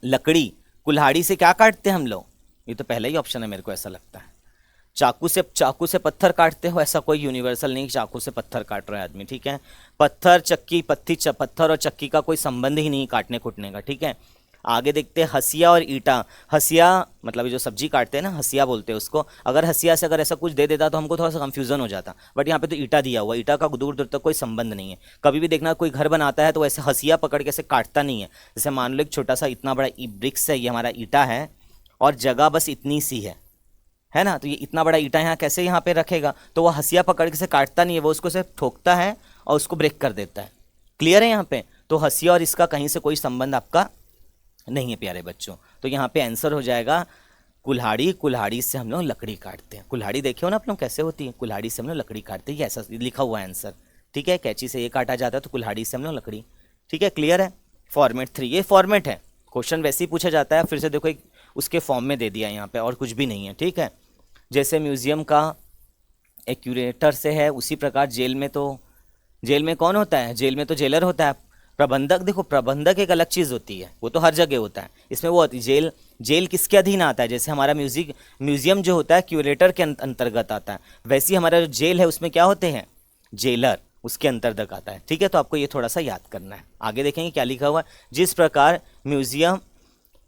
लकड़ी, कुल्हाड़ी से क्या काटते हैं हम लोग, ये तो पहला ही ऑप्शन है मेरे को ऐसा लगता है। चाकू से पत्थर काटते हो, ऐसा कोई यूनिवर्सल नहीं चाकू से पत्थर काट रहा है आदमी, ठीक है। पत्थर, चक्की, पत्थर और चक्की का कोई संबंध ही नहीं काटने कुटने का, ठीक है। आगे देखते हैं हसिया और ईटा। हसिया मतलब जो सब्जी काटते हैं ना, हसिया बोलते हैं उसको। अगर हसिया से अगर ऐसा कुछ दे देता तो हमको थोड़ा सा कंफ्यूजन हो जाता, बट यहाँ पे तो ईटा दिया हुआ, ईटा का दूर दूर तक कोई संबंध नहीं है। कभी भी देखना कोई घर बनाता है तो ऐसे हसिया पकड़ के ऐसे काटता नहीं है। जैसे मान लो एक छोटा सा इतना बड़ा ब्रिक्स है, ये हमारा ईटा है और जगह बस इतनी सी है ना, तो ये इतना बड़ा ईटा यहाँ कैसे यहाँ पे रखेगा, तो वो हसिया पकड़ के से काटता नहीं है, वो उसको सिर्फ ठोकता है और उसको ब्रेक कर देता है। क्लियर है यहाँ पे, तो हसिया और इसका कहीं से कोई संबंध आपका नहीं है प्यारे बच्चों। तो यहाँ पे आंसर हो जाएगा कुल्हाड़ी। कुल्हाड़ी से हम लोग लकड़ी काटते हैं। कुल्हाड़ी देखे हो ना आप लोग कैसे होती है, कुल्हाड़ी से हम लोग लकड़ी काटते हैं, ये ऐसा लिखा हुआ है आंसर, ठीक है। कैंची से ये काटा जाता है तो कुल्हाड़ी से हम लोग लकड़ी, ठीक है। क्लियर है। फॉर्मेट 3 ये फॉर्मेट है, क्वेश्चन वैसे ही पूछा जाता है, फिर से देखो एक उसके फॉर्म में दे दिया यहाँ पे, और कुछ भी नहीं है, ठीक है। जैसे म्यूजियम का एक क्यूरेटर से है, उसी प्रकार जेल में कौन होता है, जेल में तो जेलर होता है। प्रबंधक, देखो प्रबंधक एक अलग चीज़ होती है, वो तो हर जगह होता है, इसमें वो होती है जेल किसके अधीन आता है, जैसे हमारा म्यूजियम जो होता है क्यूरेटर के अंतर्गत आता है, वैसे ही हमारा जो जेल है उसमें क्या होते हैं, जेलर उसके अंतर्गत आता है, ठीक है। तो आपको ये थोड़ा सा याद करना है। आगे देखेंगे क्या लिखा हुआ है, जिस प्रकार म्यूजियम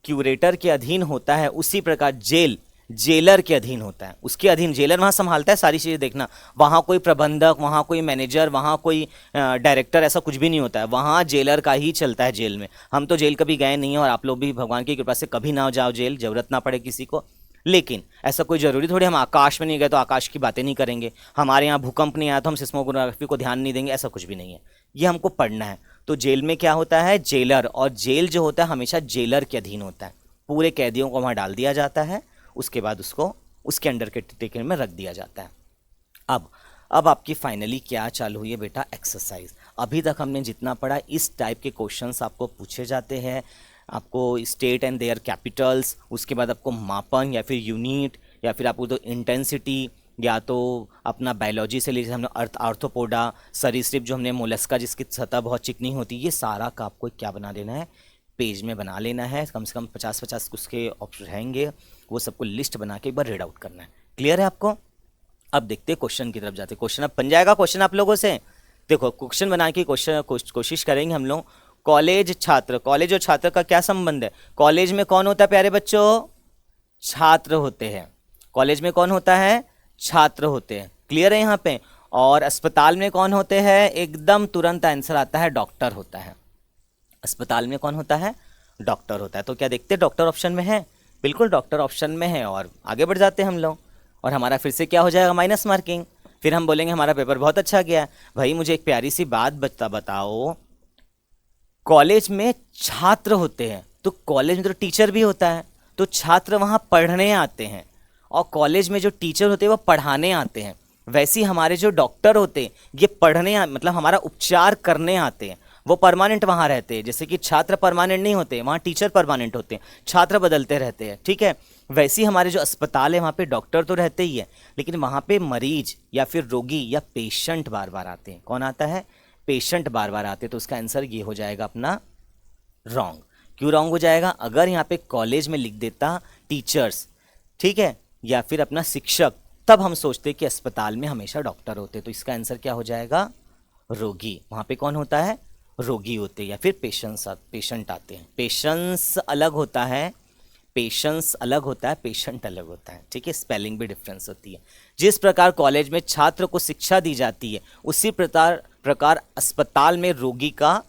क्यूरेटर के अधीन होता है उसी प्रकार जेल जेलर के अधीन होता है, उसके अधीन जेलर वहाँ संभालता है सारी चीज़ें। देखना वहाँ कोई प्रबंधक, वहाँ कोई मैनेजर, वहाँ कोई डायरेक्टर, ऐसा कुछ भी नहीं होता है, वहाँ जेलर का ही चलता है जेल में। हम तो जेल कभी गए नहीं हैं और आप लोग भी भगवान की कृपा से कभी ना जाओ जेल, जरूरत ना पड़े किसी को, लेकिन ऐसा कोई ज़रूरी थोड़ी हम आकाश में नहीं गए तो आकाश की बातें नहीं करेंगे, हमारे यहाँ भूकंप नहीं आया तो हम सिस्मोग्राफी को ध्यान नहीं देंगे, ऐसा कुछ भी नहीं है, ये हमको पढ़ना है। तो जेल में क्या होता है, जेलर, और जेल जो होता है हमेशा जेलर के अधीन होता है। पूरे कैदियों को वहाँ डाल दिया जाता है, उसके बाद उसको उसके अंडर के टेकर में रख दिया जाता है। अब आपकी फाइनली क्या चालू हुई है बेटा, एक्सरसाइज। अभी तक हमने जितना पढ़ा इस टाइप के क्वेश्चंस आपको पूछे जाते हैं, आपको स्टेट एंड देयर कैपिटल्स, उसके बाद आपको मापन या फिर यूनिट, या फिर आपको तो इंटेंसिटी, या तो अपना बायोलॉजी से लेकर हमने आर्थ्रोपोडा, सरीसृप जो हमने मोलस्का जिसकी सतह बहुत चिकनी होती है, ये सारा का आपको क्या बना देना है, पेज में बना लेना है। कम से कम 50-50 उसके ऑप्शन रहेंगे, वो सबको लिस्ट बना के एक बार रीड आउट करना है। क्लियर है आपको। अब देखते हैं क्वेश्चन की तरफ जाते हैं। क्वेश्चन अब बन जाएगा क्वेश्चन आप लोगों से। देखो क्वेश्चन बना के कोशिश करेंगे हम लोग। कॉलेज छात्र, कॉलेज और छात्र का क्या संबंध है, कॉलेज में कौन होता है प्यारे बच्चों, छात्र होते हैं। कॉलेज में कौन होता है, छात्र होते हैं। क्लियर है यहाँ पे। और अस्पताल में कौन होते हैं, एकदम तुरंत आंसर आता है, डॉक्टर होता है। अस्पताल में कौन होता है, डॉक्टर होता है। तो क्या देखते हैं, डॉक्टर ऑप्शन में है, बिल्कुल डॉक्टर ऑप्शन में है। और आगे बढ़ जाते हैं हम लोग, और हमारा फिर से क्या हो जाएगा, माइनस मार्किंग। फिर हम बोलेंगे हमारा पेपर बहुत अच्छा गया। भाई मुझे एक प्यारी सी बात बताओ, कॉलेज में छात्र होते हैं तो कॉलेज में तो टीचर भी होता है, तो छात्र वहाँ पढ़ने आते हैं, और कॉलेज में जो टीचर होते हैं वो पढ़ाने आते हैं। वैसे ही हमारे जो डॉक्टर होते हैं ये पढ़ने मतलब हमारा उपचार करने आते हैं, वो परमानेंट वहाँ रहते हैं। जैसे कि छात्र परमानेंट नहीं होते, वहाँ टीचर परमानेंट होते हैं, छात्र बदलते रहते हैं, ठीक है। वैसे ही हमारे जो अस्पताल है वहाँ पे डॉक्टर तो रहते ही है, लेकिन वहाँ पे मरीज या फिर रोगी या पेशेंट बार बार आते हैं। कौन आता है, पेशेंट बार बार आते हैं। तो उसका आंसर ये हो जाएगा अपना रॉन्ग। क्यों रॉन्ग हो जाएगा, अगर यहाँ पे कॉलेज में लिख देता टीचर्स, ठीक है, या फिर अपना शिक्षक, तब हम सोचते कि अस्पताल में हमेशा डॉक्टर होते। तो इसका आंसर क्या हो जाएगा, रोगी। वहाँ पे कौन होता है, रोगी होते हैं, या फिर पेशेंट आते हैं। पेशेंस अलग होता है, पेशेंस अलग होता है, पेशेंट अलग होता है, ठीक है। स्पेलिंग भी डिफरेंस होती है। जिस प्रकार कॉलेज में छात्र को शिक्षा दी जाती है, उसी प्रकार अस्पताल में रोगी का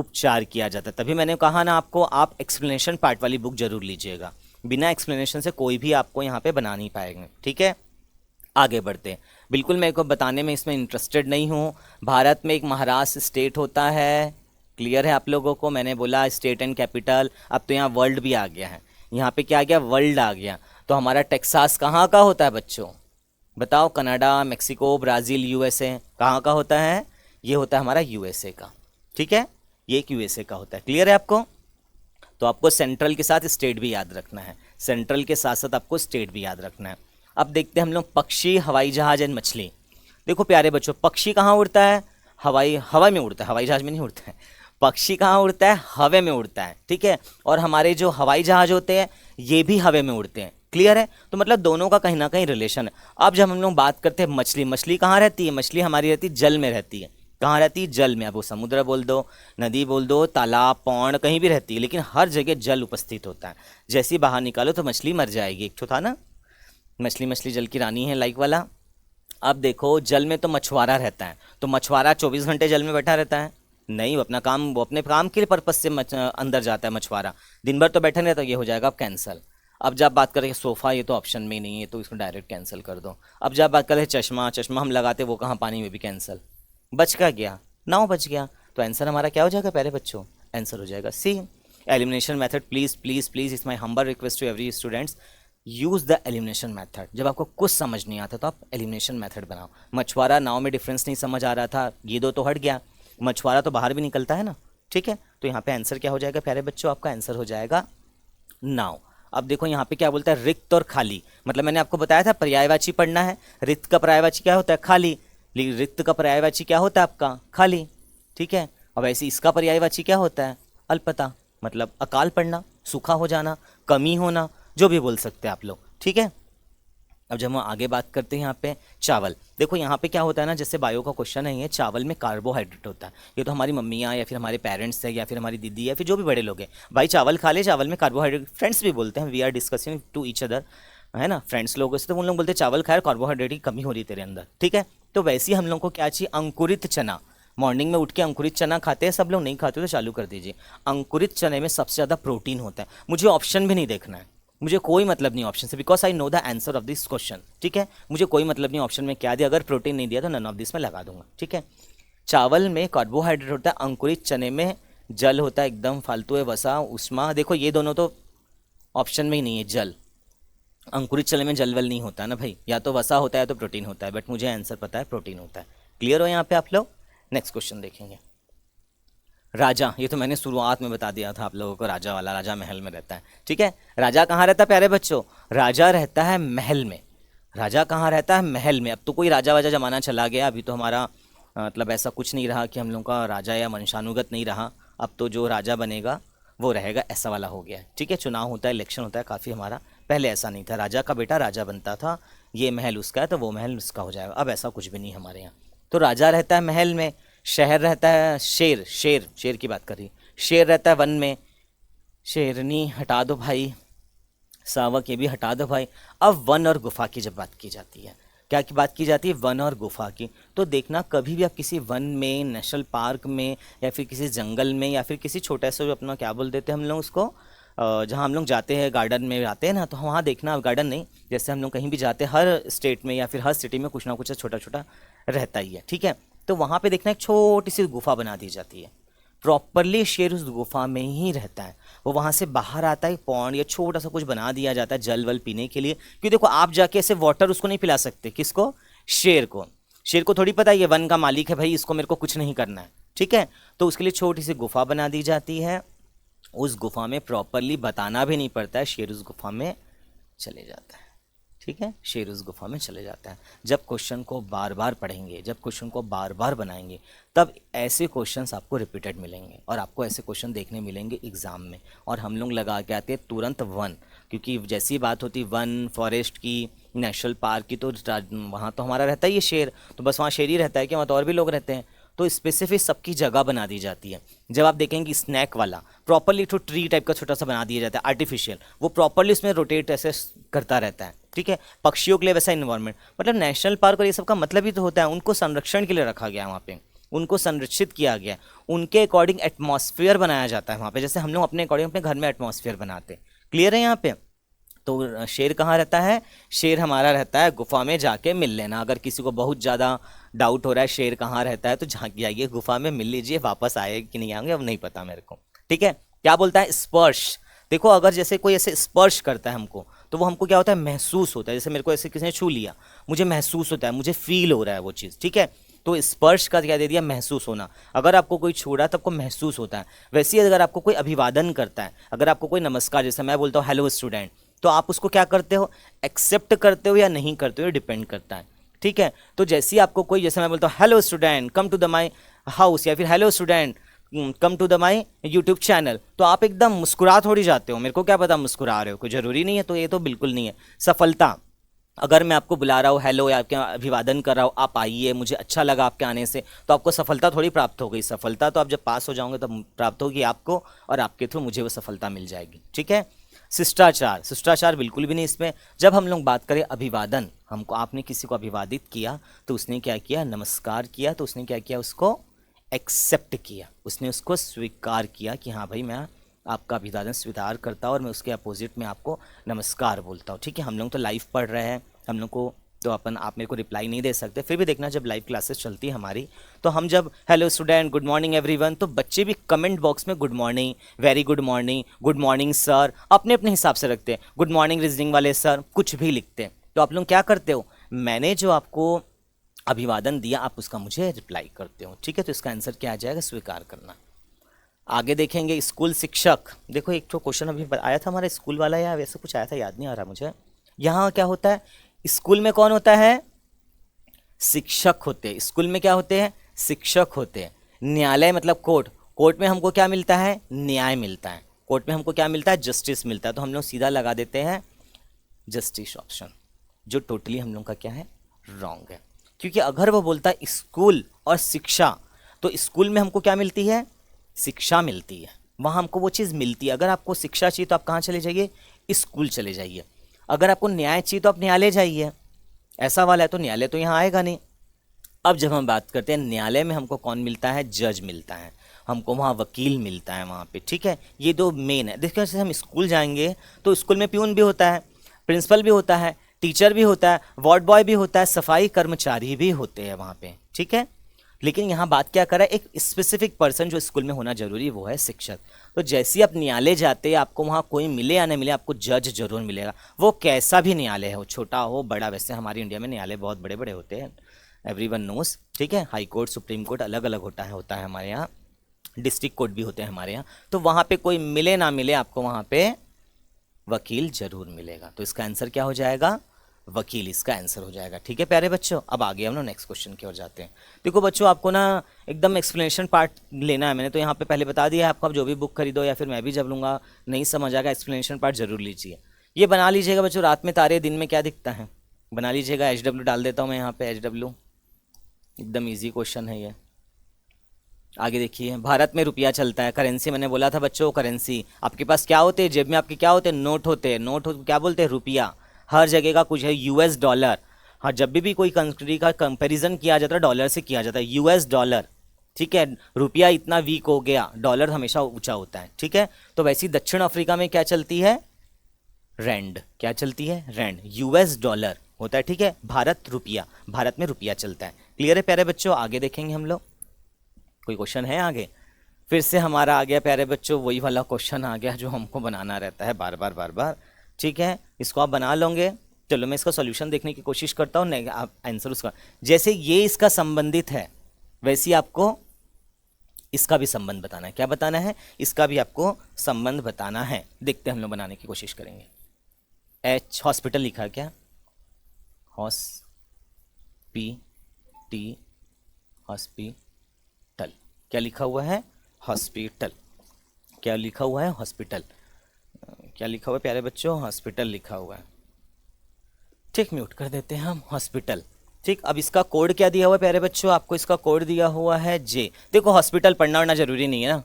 उपचार किया जाता है। तभी मैंने कहा ना आपको, आप एक्सप्लेनेशन पार्ट वाली बुक जरूर लीजिएगा, बिना एक्सप्लेनेशन से कोई भी आपको यहाँ पे बना नहीं पाएंगे। ठीक है, आगे बढ़ते हैं। बिल्कुल मेरे को बताने में इसमें इंटरेस्टेड नहीं हूँ। भारत में एक महाराष्ट्र स्टेट होता है, क्लियर है आप लोगों को? मैंने बोला स्टेट एंड कैपिटल, अब तो यहाँ वर्ल्ड भी आ गया है। यहाँ पे क्या आ गया? वर्ल्ड आ गया। तो हमारा टेक्सास कहाँ का होता है बच्चों? बताओ, कनाडा, मेक्सिको, ब्राज़ील, यूएसए, कहाँ का होता है? ये होता है हमारा यूएसए का। ठीक है, ये एक यूएसए का होता है। क्लियर है आपको? तो आपको सेंट्रल के साथ स्टेट भी याद रखना है, सेंट्रल के साथ साथ आपको स्टेट भी याद रखना है। अब देखते हैं हम लोग पक्षी, हवाई जहाज एंड मछली। देखो प्यारे बच्चों, पक्षी कहाँ उड़ता है? हवा में उड़ता है, हवाई जहाज में नहीं उड़ता है। पक्षी कहाँ उड़ता है? हवा में उड़ता है। ठीक है, और हमारे जो हवाई जहाज होते हैं ये भी हवा में उड़ते हैं। क्लियर है? तो मतलब दोनों का कहीं ना कहीं रिलेशन है। अब जब हम लोग बात करते हैं मछली, मछली कहाँ रहती है? मछली हमारी रहती है जल में रहती है। कहाँ रहती है? जल में। अब वो समुद्र बोल दो, नदी बोल दो, तालाब, पौंड, कहीं भी रहती है, लेकिन हर जगह जल उपस्थित होता है। जैसे ही बाहर निकालो तो मछली मर जाएगी। एक तो था ना, मछली मछली जल की रानी है, लाइक वाला। अब देखो, जल में तो मछुआरा रहता है, तो मछुआरा 24 घंटे जल में बैठा रहता है? नहीं, वो अपने काम के पर्पज से अंदर जाता है मछुआरा, दिन भर तो बैठा नहीं रहता। ये हो जाएगा अब कैंसल। अब जब बात करें सोफ़ा, ये तो ऑप्शन में नहीं है, तो इसको डायरेक्ट कैंसिल कर दो। अब जब बात करें चश्मा, चश्मा हम लगाते वो कहाँ? पानी में, भी कैंसिल। बच का गया, नाव बच गया। तो आंसर हमारा क्या हो जाएगा प्यारे बच्चों? आंसर हो जाएगा C, elimination method. Please please please, it's my humble request to every students, use the elimination method. जब आपको कुछ समझ नहीं आता तो आप एलिमिनेशन मेथड बनाओ। मछुआरा नाव में डिफरेंस नहीं समझ आ रहा था, ये दो तो हट गया, मछुआरा तो बाहर भी निकलता है ना। ठीक है, तो यहाँ पे आंसर क्या हो जाएगा प्यारे बच्चों? आपका आंसर हो जाएगा नाव। अब देखो यहाँ पे क्या बोलता है? रिक्त और खाली। मतलब मैंने आपको बताया था पर्यायवाची पढ़ना है। रिक्त का पर्यायवाची क्या होता है? खाली। रिक्त का पर्यायवाची क्या होता है आपका? खाली। ठीक है, अब ऐसे इसका पर्यायवाची क्या होता है? अल्पता, मतलब अकाल पड़ना, सूखा हो जाना, कमी होना, जो भी बोल सकते हैं आप लोग। ठीक है, अब जब हम आगे बात करते हैं यहाँ पे चावल। देखो यहाँ पे क्या होता है ना, जैसे बायो का क्वेश्चन है ये, चावल में कार्बोहाइड्रेट होता है। ये तो हमारी मम्मियाँ या फिर हमारे पेरेंट्स है या फिर हमारी दीदी या फिर जो भी बड़े लोग हैं, भाई चावल खा ले, चावल में कार्बोहाइड्रेट। फ्रेंड्स भी बोलते हैं, we are discussing to each other, है ना, फ्रेंड्स लोगों से, तो उन लोग बोलते हैं चावल खाए, कार्बोहाइड्रेट की कमी हो रही है तेरे अंदर। ठीक है, तो वैसे ही हम लोग को क्या चाहिए? अंकुरित चना। मॉर्निंग में उठ के अंकुरित चना खाते हैं सब लोग, नहीं खाते तो चालू कर दीजिए। अंकुरित चने में सबसे ज़्यादा प्रोटीन होता है। मुझे ऑप्शन भी नहीं देखना है, मुझे कोई मतलब नहीं ऑप्शन से, because I know the answer of this question. ठीक है, मुझे कोई मतलब नहीं ऑप्शन में क्या दिया, अगर प्रोटीन नहीं दिया तो नन ऑफ दिस में लगा दूंगा। ठीक है, चावल में कार्बोहाइड्रेट होता है, अंकुरित चने में जल होता है, एकदम फालतू है, वसा, उष्मा। देखो ये दोनों तो ऑप्शन में ही नहीं है। जल, अंकुरित चने में जल वल नहीं होता ना भाई, या तो वसा होता है या तो प्रोटीन होता है, बट मुझे आंसर पता है प्रोटीन होता है। क्लियर हो यहाँ पे आप लोग? नेक्स्ट क्वेश्चन देखेंगे। राजा, ये तो मैंने शुरुआत में बता दिया था आप लोगों को, राजा वाला, राजा महल में रहता है। ठीक है, राजा कहाँ रहता है प्यारे बच्चों? राजा रहता है महल में। राजा कहाँ रहता है? महल में। अब तो कोई राजा वाजा जमाना चला गया, अभी तो हमारा मतलब ऐसा कुछ नहीं रहा कि हम लोग का राजा या वंशानुगत नहीं रहा। अब तो जो राजा बनेगा वो रहेगा, ऐसा वाला हो गया है। ठीक है, चुनाव होता है, इलेक्शन होता है काफ़ी हमारा, पहले ऐसा नहीं था, राजा का बेटा राजा बनता था, ये महल उसका है तो वो महल उसका हो जाएगा। अब ऐसा कुछ भी नहीं हमारे यहाँ। तो राजा रहता है महल में, शहर रहता है, शेर, शेर, शेर की बात कर रही, शेर रहता है वन में। शेरनी हटा दो भाई, सावक ये भी हटा दो भाई। अब वन और गुफा की जब बात की जाती है, क्या की बात की जाती है? वन और गुफा की। तो देखना कभी भी आप किसी वन में, नेशनल पार्क में, या फिर किसी जंगल में, या फिर किसी छोटे से अपना क्या बोल देते हैं हम लोग उसको, जहाँ हम लोग जाते हैं गार्डन में जाते हैं ना, तो वहाँ देखना, गार्डन नहीं, जैसे हम लोग कहीं भी जाते हैं, हर स्टेट में या फिर हर सिटी में कुछ ना कुछ छोटा छोटा रहता ही है। ठीक है, तो वहाँ पे देखना एक छोटी सी गुफा बना दी जाती है, प्रॉपरली शेर उस गुफा में ही रहता है, वो वहाँ से बाहर आता है, पॉन्ड या छोटा सा कुछ बना दिया जाता है जल वल पीने के लिए। क्योंकि देखो आप जाके ऐसे वाटर उसको नहीं पिला सकते, किसको? शेर को। शेर को थोड़ी पता है ये वन का मालिक है भाई, इसको मेरे को कुछ नहीं करना है। ठीक है, तो उसके लिए छोटी सी गुफा बना दी जाती है, उस गुफा में प्रॉपरली बताना भी नहीं पड़ता है, शेर उस गुफा में चले जाता है। ठीक है, शेर उस गुफा में चले जाता है। जब क्वेश्चन को बार बार पढ़ेंगे, जब क्वेश्चन को बार बार बनाएंगे, तब ऐसे क्वेश्चंस आपको रिपीटेड मिलेंगे और आपको ऐसे क्वेश्चन देखने मिलेंगे एग्जाम में। और हम लोग लगा के आते हैं तुरंत वन, क्योंकि जैसी बात होती वन, फॉरेस्ट की, नेशनल पार्क की, तो वहाँ तो हमारा रहता ही है शेर, तो बस वहाँ शेर ही रहता है कि वहाँ तो और भी लोग रहते हैं, तो स्पेसिफिक सबकी जगह बना दी जाती है। जब आप देखेंगे स्नैक वाला प्रॉपरली तो ट्री टाइप का छोटा सा बना दिया जाता है आर्टिफिशियल, वो प्रॉपरली उसमें रोटेट ऐसे करता रहता है। ठीक है, पक्षियों के लिए वैसा इन्वायरमेंट, मतलब नेशनल पार्क और ये सब का मतलब ही तो होता है, उनको संरक्षण के लिए रखा गया है वहाँ पे, उनको संरक्षित किया गया है, उनके अकॉर्डिंग एटमॉस्फेयर बनाया जाता है वहाँ पे, जैसे हम लोग अपने अकॉर्डिंग अपने घर में एटमॉस्फेयर बनाते हैं। क्लियर है यहाँ पे? तो शेर कहाँ रहता है? शेर हमारा रहता है गुफा में जाके मिल लेना। अगर किसी को बहुत ज़्यादा डाउट हो रहा है शेर कहाँ रहता है तो झांक जाइए गुफा में, मिल लीजिए, वापस आए कि नहीं आएंगे अब नहीं पता मेरे को। ठीक है, क्या बोलता है? स्पर्श। देखो अगर जैसे कोई ऐसे स्पर्श करता है हमको तो वो हमको क्या होता है? महसूस होता है। जैसे मेरे को ऐसे किसी ने छू लिया, मुझे महसूस होता है, मुझे फील हो रहा है वो चीज़। ठीक है, तो स्पर्श का क्या दे दिया? महसूस होना। अगर आपको कोई छू रहा है तो आपको महसूस होता है। वैसे ही अगर आपको कोई अभिवादन करता है, अगर आपको कोई नमस्कार, जैसे मैं बोलता हूँ हेलो स्टूडेंट, तो आप उसको क्या करते हो? एक्सेप्ट करते हो या नहीं करते हो, डिपेंड करता है। ठीक है, तो जैसे ही आपको कोई, जैसे मैं बोलता हूँ hello student come to the my house, या फिर hello student come to the my YouTube channel, तो आप एकदम मुस्कुरा थोड़ी जाते हो। मेरे को क्या पता मुस्कुरा रहे हो, कोई ज़रूरी नहीं है। तो ये तो बिल्कुल नहीं है। सफलता, अगर मैं आपको बुला रहा हूँ, हेलो या आपके अभिवादन कर रहा हूँ, आप आइए, मुझे अच्छा लगा आपके आने से, तो आपको सफलता थोड़ी प्राप्त हो गई। सफलता तो आप जब पास हो जाओगे तब प्राप्त होगी आपको, और आपके थ्रू मुझे वो सफलता मिल जाएगी। ठीक है, शिष्टाचार, शिष्टाचार बिल्कुल भी नहीं इसमें। जब हम लोग बात करें अभिवादन, हमको, आपने किसी को अभिवादित किया तो उसने क्या किया? नमस्कार किया, तो उसने क्या किया? उसको एक्सेप्ट किया, उसने उसको स्वीकार किया कि हाँ भाई मैं आपका अभिवादन स्वीकार करता हूँ और मैं उसके अपोजिट में आपको नमस्कार बोलता हूँ। ठीक है, हम लोग तो लाइव पढ़ रहे हैं, हम लोग को तो अपन, आप मेरे को रिप्लाई नहीं दे सकते, फिर भी देखना जब लाइव क्लासेस चलती है हमारी, तो हम जब hello student, good morning everyone, तो बच्चे भी कमेंट बॉक्स में good morning, very good morning sir, अपने अपने हिसाब से रखते हैं। गुड मॉर्निंग रीजनिंग वाले सर, कुछ भी लिखते हैं। तो आप लोग क्या करते हो? मैंने जो आपको अभिवादन दिया आप उसका मुझे रिप्लाई करते हो। ठीक है, तो इसका आंसर क्या आ जाएगा? स्वीकार करना। आगे देखेंगे स्कूल शिक्षक। देखो एक तो क्वेश्चन अभी आया था हमारा स्कूल वाला, या वैसे कुछ आया था, याद नहीं आ रहा मुझे। यहाँ क्या होता है? स्कूल में कौन होता है? शिक्षक होते हैं। स्कूल में क्या होते हैं? शिक्षक होते हैं। न्यायालय मतलब कोर्ट, कोर्ट में हमको क्या मिलता है? न्याय मिलता है। कोर्ट में हमको क्या मिलता है? जस्टिस मिलता है। तो हम लोग सीधा लगा देते हैं जस्टिस ऑप्शन, जो टोटली हम लोग का क्या है? रॉन्ग है। क्योंकि अगर वो बोलता है स्कूल और शिक्षा, तो स्कूल में हमको क्या मिलती है? शिक्षा मिलती है, वहाँ हमको वो चीज़ मिलती है। अगर आपको शिक्षा चाहिए तो आप कहाँ चले जाइए? स्कूल चले जाइए। अगर आपको न्याय चाहिए तो आप न्यायालय जाइए। ऐसा वाला है तो न्यायालय तो यहाँ आएगा नहीं। अब जब हम बात करते हैं न्यायालय में हमको कौन मिलता है? जज मिलता है, हमको वहाँ वकील मिलता है वहाँ पे। ठीक है, ये दो मेन है। देखिए जैसे हम स्कूल जाएंगे तो स्कूल में प्यून भी होता है, प्रिंसिपल भी होता है, टीचर भी होता है, वार्ड बॉय भी होता है, सफाई कर्मचारी भी होते हैं वहाँ पे। ठीक है, लेकिन यहाँ बात क्या कर रहा है? एक स्पेसिफिक पर्सन जो स्कूल में होना जरूरी, वो है शिक्षक। तो जैसे ही आप न्यायालय जाते हैं, आपको वहाँ कोई मिले या नहीं मिले, आपको जज जरूर मिलेगा, वो कैसा भी न्यायालय हो, छोटा हो बड़ा। वैसे हमारे इंडिया में न्यायालय बहुत बड़े बड़े होते हैं, एवरीवन नोस। ठीक है, हाई कोर्ट, सुप्रीम कोर्ट अलग अलग होता है हमारे यहाँ, डिस्ट्रिक्ट कोर्ट भी होते हैं हमारे यहाँ। तो वहाँ पे कोई मिले ना मिले, आपको वहाँ पे वकील जरूर मिलेगा। तो इसका आंसर क्या हो जाएगा? वकील इसका आंसर हो जाएगा। ठीक है प्यारे बच्चों, अब आगे हम लोग नेक्स्ट क्वेश्चन की ओर जाते हैं। देखो बच्चों, आपको ना एकदम एक्सप्लेनेशन पार्ट लेना है। मैंने तो यहाँ पे पहले बता दिया है आपको, आप जो भी बुक खरीदो या फिर मैं भी जब लूँगा, नहीं समझ आएगा, एक्सप्लेनेशन पार्ट जरूर लीजिए। ये बना लीजिएगा बच्चों, रात में तारे दिन में क्या दिखता है, बना लीजिएगा। HW डाल देता हूँ मैं यहाँ पे, HW, एकदम ईजी क्वेश्चन है ये। आगे देखिए, भारत में रुपया चलता है, करेंसी मैंने बोला था बच्चों, करेंसी आपके पास क्या होते हैं? जेब में आपके क्या होते हैं? नोट होते हैं। नोट क्या बोलते हैं? रुपया। हर जगह का कुछ है, US डॉलर। हाँ, जब भी कोई कंट्री का कंपैरिजन किया जाता है डॉलर से किया जाता है, US डॉलर। ठीक है, रुपया इतना वीक हो गया, डॉलर हमेशा ऊंचा होता है। ठीक है, तो वैसे ही दक्षिण अफ्रीका में क्या चलती है? रैंड। क्या चलती है? रैंड। US डॉलर होता है। ठीक है, भारत रुपया, भारत में रुपया चलता है। क्लियर है प्यारे बच्चों? आगे देखेंगे हम लोग, कोई क्वेश्चन है आगे? फिर से हमारा आ गया प्यारे बच्चों, वही वाला क्वेश्चन आ गया जो हमको बनाना रहता है बार बार बार बार। ठीक है, इसको आप बना लोगे। चलो मैं इसका सॉल्यूशन देखने की कोशिश करता हूँ, नहीं आप आंसर उसका, जैसे ये इसका संबंधित है वैसे ही आपको इसका भी संबंध बताना है। क्या बताना है? इसका भी आपको संबंध बताना है। देखते हैं हम लोग, बनाने की कोशिश करेंगे। H हॉस्पिटल लिखा है क्या? हॉस्पिटल, क्या लिखा हुआ है? हॉस्पिटल। क्या लिखा हुआ है? हॉस्पिटल। क्या लिखा हुआ है प्यारे बच्चों? हॉस्पिटल लिखा हुआ है। ठीक, म्यूट कर देते हैं हम, हॉस्पिटल। ठीक, अब इसका कोड क्या दिया हुआ है प्यारे बच्चों? आपको इसका कोड दिया हुआ है J। देखो हॉस्पिटल पढ़ना वरना जरूरी नहीं है ना,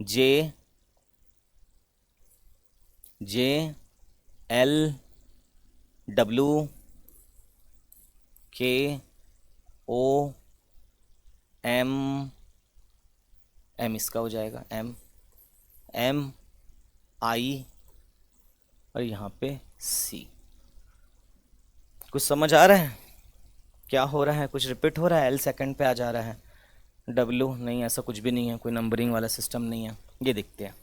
JLWKON एम, एम इसका हो जाएगा एम, एम आई और यहाँ पे सी। कुछ समझ आ रहा है क्या हो रहा है? कुछ रिपीट हो रहा है? एल सेकंड पे आ जा रहा है, डब्लू नहीं, ऐसा कुछ भी नहीं है, कोई नंबरिंग वाला सिस्टम नहीं है। ये देखते हैं,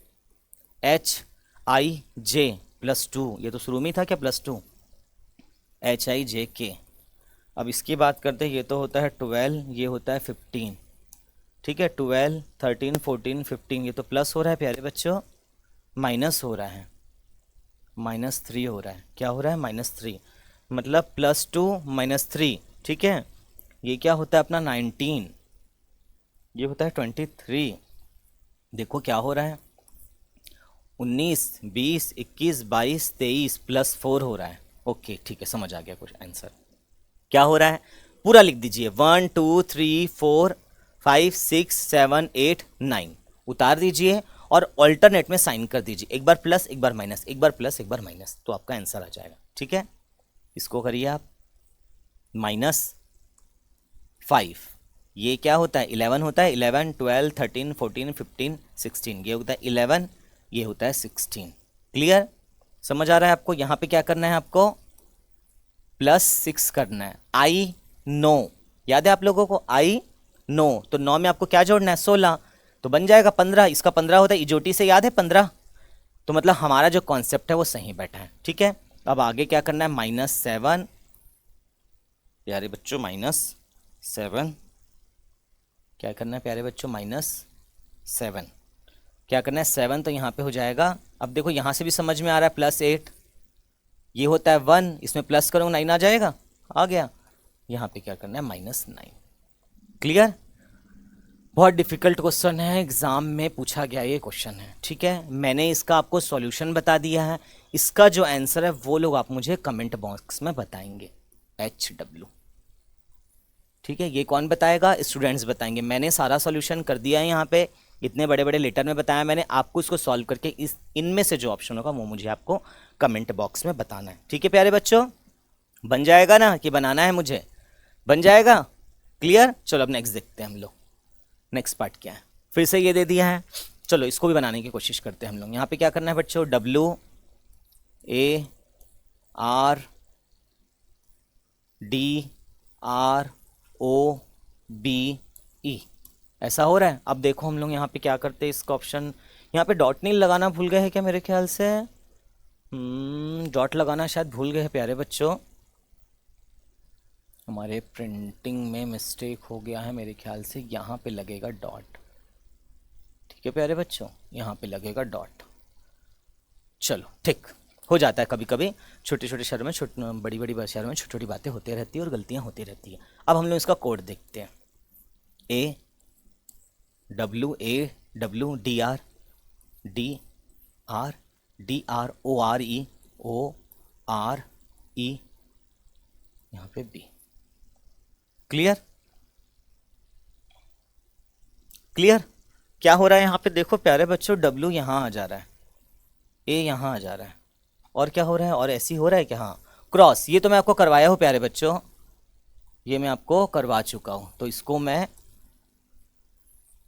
एच आई जे +2, ये तो शुरू में ही था क्या +2, एच आई जे के। अब इसकी बात करते हैं, ये तो होता है 12, ये होता है 15, ठीक है, 12, 13, 14, 15, ये तो प्लस हो रहा है प्यारे बच्चों, माइनस हो रहा है, -3 हो रहा है। क्या हो रहा है? -3, मतलब +2 -3, ठीक है। ये क्या होता है अपना 19, ये होता है 23। देखो क्या हो रहा है, 19, 20, 21, 22, 23 +4 हो रहा है। ओके ठीक है, समझ आ गया कुछ आंसर क्या हो रहा है। पूरा लिख दीजिए, 1 2 3 4 5 6 7 8 9, उतार दीजिए और ऑल्टरनेट में साइन कर दीजिए, एक बार प्लस एक बार माइनस, एक बार प्लस एक बार माइनस, तो आपका आंसर आ जाएगा। ठीक है, इसको करिए आप, -5, ये क्या होता है 11 होता है, 11 12 13 14 15 16, ये होता है 11, ये होता है 16। क्लियर, समझ आ रहा है आपको? यहाँ पे क्या करना है आपको, +6 करना है। आई नो, याद है आप लोगों को, आई नो, तो 9 में आपको क्या जोड़ना है, 16, तो बन जाएगा 15, इसका 15 होता है, इजोटी से याद है 15, तो मतलब हमारा जो कॉन्सेप्ट है वो सही बैठा है। ठीक है, अब आगे क्या करना है, -7, प्यारे बच्चों -7, क्या करना है प्यारे बच्चों, -7, क्या करना है 7, तो यहाँ पे हो जाएगा। अब देखो यहाँ से भी समझ में आ रहा है, +8, ये होता है 1, इसमें प्लस करो 9 आ जाएगा, आ गया। यहाँ पे क्या करना है, -9। क्लियर, बहुत डिफिकल्ट क्वेश्चन है, एग्जाम में पूछा गया ये क्वेश्चन है। ठीक है, मैंने इसका आपको सॉल्यूशन बता दिया है, इसका जो आंसर है वो लोग आप मुझे कमेंट बॉक्स में बताएंगे, HW। ठीक है, ये कौन बताएगा, स्टूडेंट्स बताएंगे। मैंने सारा सॉल्यूशन कर दिया है यहाँ पे, इतने बड़े बड़े लेटर में बताया मैंने आपको, इसको सॉल्व करके इस इनमें से जो ऑप्शन होगा वो मुझे आपको कमेंट बॉक्स में बताना है। ठीक है प्यारे बच्चों, बन जाएगा ना, कि बनाना है मुझे, बन जाएगा। क्लियर, चलो अब नेक्स्ट देखते हैं हम लोग, नेक्स्ट पार्ट क्या है। फिर से ये दे दिया है, चलो इसको भी बनाने की कोशिश करते हैं हम लोग। यहाँ पे क्या करना है बच्चों, WARDROBE, ऐसा हो रहा है। अब देखो हम लोग यहाँ पे क्या करते हैं, इसका ऑप्शन, यहाँ पे डॉट नहीं लगाना भूल गए हैं क्या, मेरे ख्याल से डॉट लगाना शायद भूल गए हैं प्यारे बच्चों, हमारे प्रिंटिंग में मिस्टेक हो गया है मेरे ख्याल से, यहाँ पे लगेगा डॉट। ठीक है प्यारे बच्चों, यहाँ पे लगेगा डॉट। चलो ठीक हो जाता है कभी कभी, छोटे छोटे शहरों में बड़ी बड़ी शहरों में छोटी छोटी बातें होती रहती है और गलतियाँ होती रहती है। अब हम लोग इसका कोड देखते हैं, AWADRDRORE यहाँ पे B। क्लियर, क्लियर, क्या हो रहा है यहाँ पे देखो प्यारे बच्चों, W यहाँ आ जा रहा है, A यहाँ आ जा रहा है, और क्या हो रहा है, और ऐसे ही हो रहा है क्या, हाँ क्रॉस, ये तो मैं आपको करवाया हूँ प्यारे बच्चों, ये मैं आपको करवा चुका हूँ, तो इसको मैं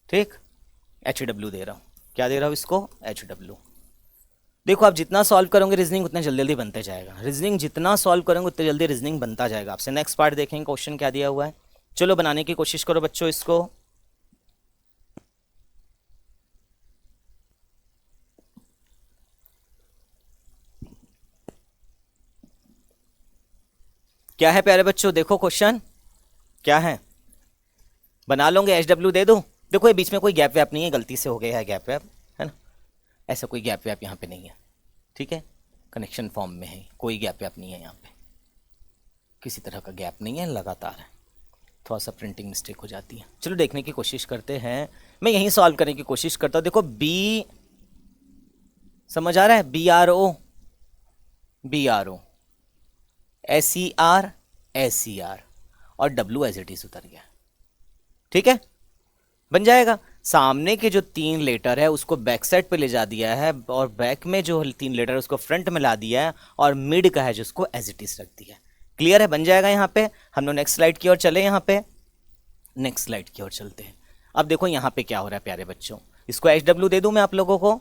ठीक HW दे रहा हूँ। क्या दे रहा हूँ इसको, HW। देखो आप जितना सॉल्व करोगे रीजनिंग उतना जल्दी जल्दी बनते जाएगा, रीजनिंग जितना सॉल्व करोगे उतनी जल्दी रीजनिंग बनता जाएगा आपसे। नेक्स्ट पार्ट देखेंगे, क्वेश्चन क्या दिया हुआ है, चलो बनाने की कोशिश करो बच्चों इसको। क्या है प्यारे बच्चों, देखो क्वेश्चन क्या है, बना लोगे, HW दे दूं। देखो ये बीच में कोई गैप वैप नहीं है, गलती से हो गया है गैप वैप, है ना, ऐसा कोई गैप वैप यहाँ पे नहीं है। ठीक है, कनेक्शन फॉर्म में है, कोई गैप वैप नहीं है यहाँ पे, किसी तरह का गैप नहीं है, लगातार है, थोड़ा सा प्रिंटिंग मिस्टेक हो जाती है। चलो देखने की कोशिश करते हैं, मैं यहीं सॉल्व करने की कोशिश करता हूँ। देखो B समझ आ रहा है, BRO SER और W एज इट इज उतर गया। ठीक है, बन जाएगा। सामने के जो 3 लेटर है उसको बैक साइड पे ले जा दिया है, और बैक में जो 3 लेटर है उसको फ्रंट में ला दिया है, और मिड का है जिसको एज इट इज रख दिया है। क्लियर है, बन जाएगा। यहाँ पे हम लोग नेक्स्ट स्लाइड की ओर चले। यहाँ पे नेक्स्ट स्लाइड की ओर चलते हैं। अब देखो यहाँ पे क्या हो रहा है प्यारे बच्चों, इसको HW दे दूं मैं आप लोगों को,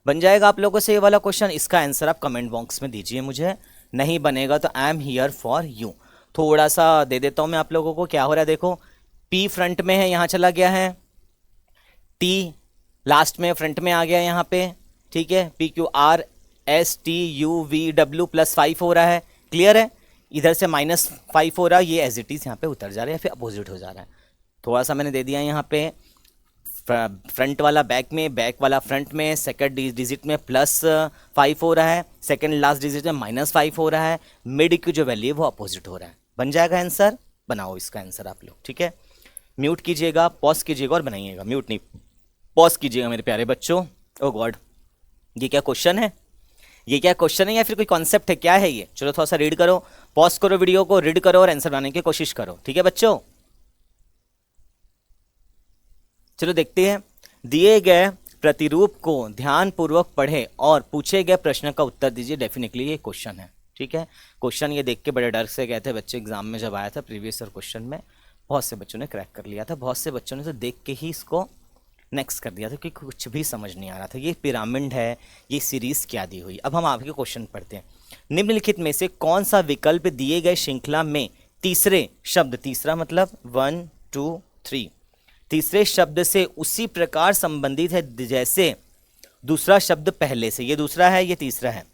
बन जाएगा आप लोगों से ये वाला क्वेश्चन। इसका आंसर आप कमेंट बॉक्स में दीजिए मुझे, नहीं बनेगा तो I am here for you. थोड़ा सा दे देता हूँ मैं आप लोगों को, क्या हो रहा है देखो, P फ्रंट में है, यहाँ चला गया है, T लास्ट में फ्रंट में आ गया यहाँ पे, ठीक है, PQRSTUVW +5 हो रहा है, क्लियर है। इधर से -5 हो रहा है, ये एज इट इज यहाँ पे उतर जा रहा है या फिर अपोजिट हो जा रहा है। थोड़ा सा मैंने दे दिया यहाँ पे, फ्रंट वाला बैक में, बैक वाला फ्रंट में, सेकंड डिजिट में +5 हो रहा है, सेकंड लास्ट डिजिट में -5 हो रहा है, मिड की जो वैल्यू है वो अपोजिट हो रहा है। बन जाएगा आंसर, बनाओ इसका आंसर आप लोग, ठीक है। म्यूट कीजिएगा, पॉज कीजिएगा और बनाइएगा, म्यूट नहीं पॉज कीजिएगा मेरे प्यारे बच्चों। ओ गॉड, ये क्या क्वेश्चन है, ये क्या क्वेश्चन है या फिर कोई कॉन्सेप्ट है, क्या है ये? चलो थोड़ा सा रीड करो, पॉज करो वीडियो को, रीड करो और आंसर बनाने की कोशिश करो, ठीक है बच्चों। चलो देखते हैं, दिए गए प्रतिरूप को ध्यानपूर्वक पढ़े और पूछे गए प्रश्न का उत्तर दीजिए। डेफिनेटली ये क्वेश्चन है, ठीक है। क्वेश्चन ये देख के बड़े डर से गए थे बच्चे एग्जाम में, जब आया था प्रीवियस ईयर क्वेश्चन में बहुत से बच्चों ने क्रैक कर लिया था, बहुत से बच्चों ने तो देख के ही इसको नेक्स्ट कर दिया था कि कुछ भी समझ नहीं आ रहा था, ये पिरामिड है, ये सीरीज क्या दी हुई। अब हम आपके क्वेश्चन पढ़ते हैं। निम्नलिखित में से कौन सा विकल्प दिए गए श्रृंखला में तीसरे शब्द, तीसरा मतलब 1 2 3, तीसरे शब्द से उसी प्रकार संबंधित है जैसे दूसरा शब्द पहले से? ये दूसरा है, ये तीसरा है,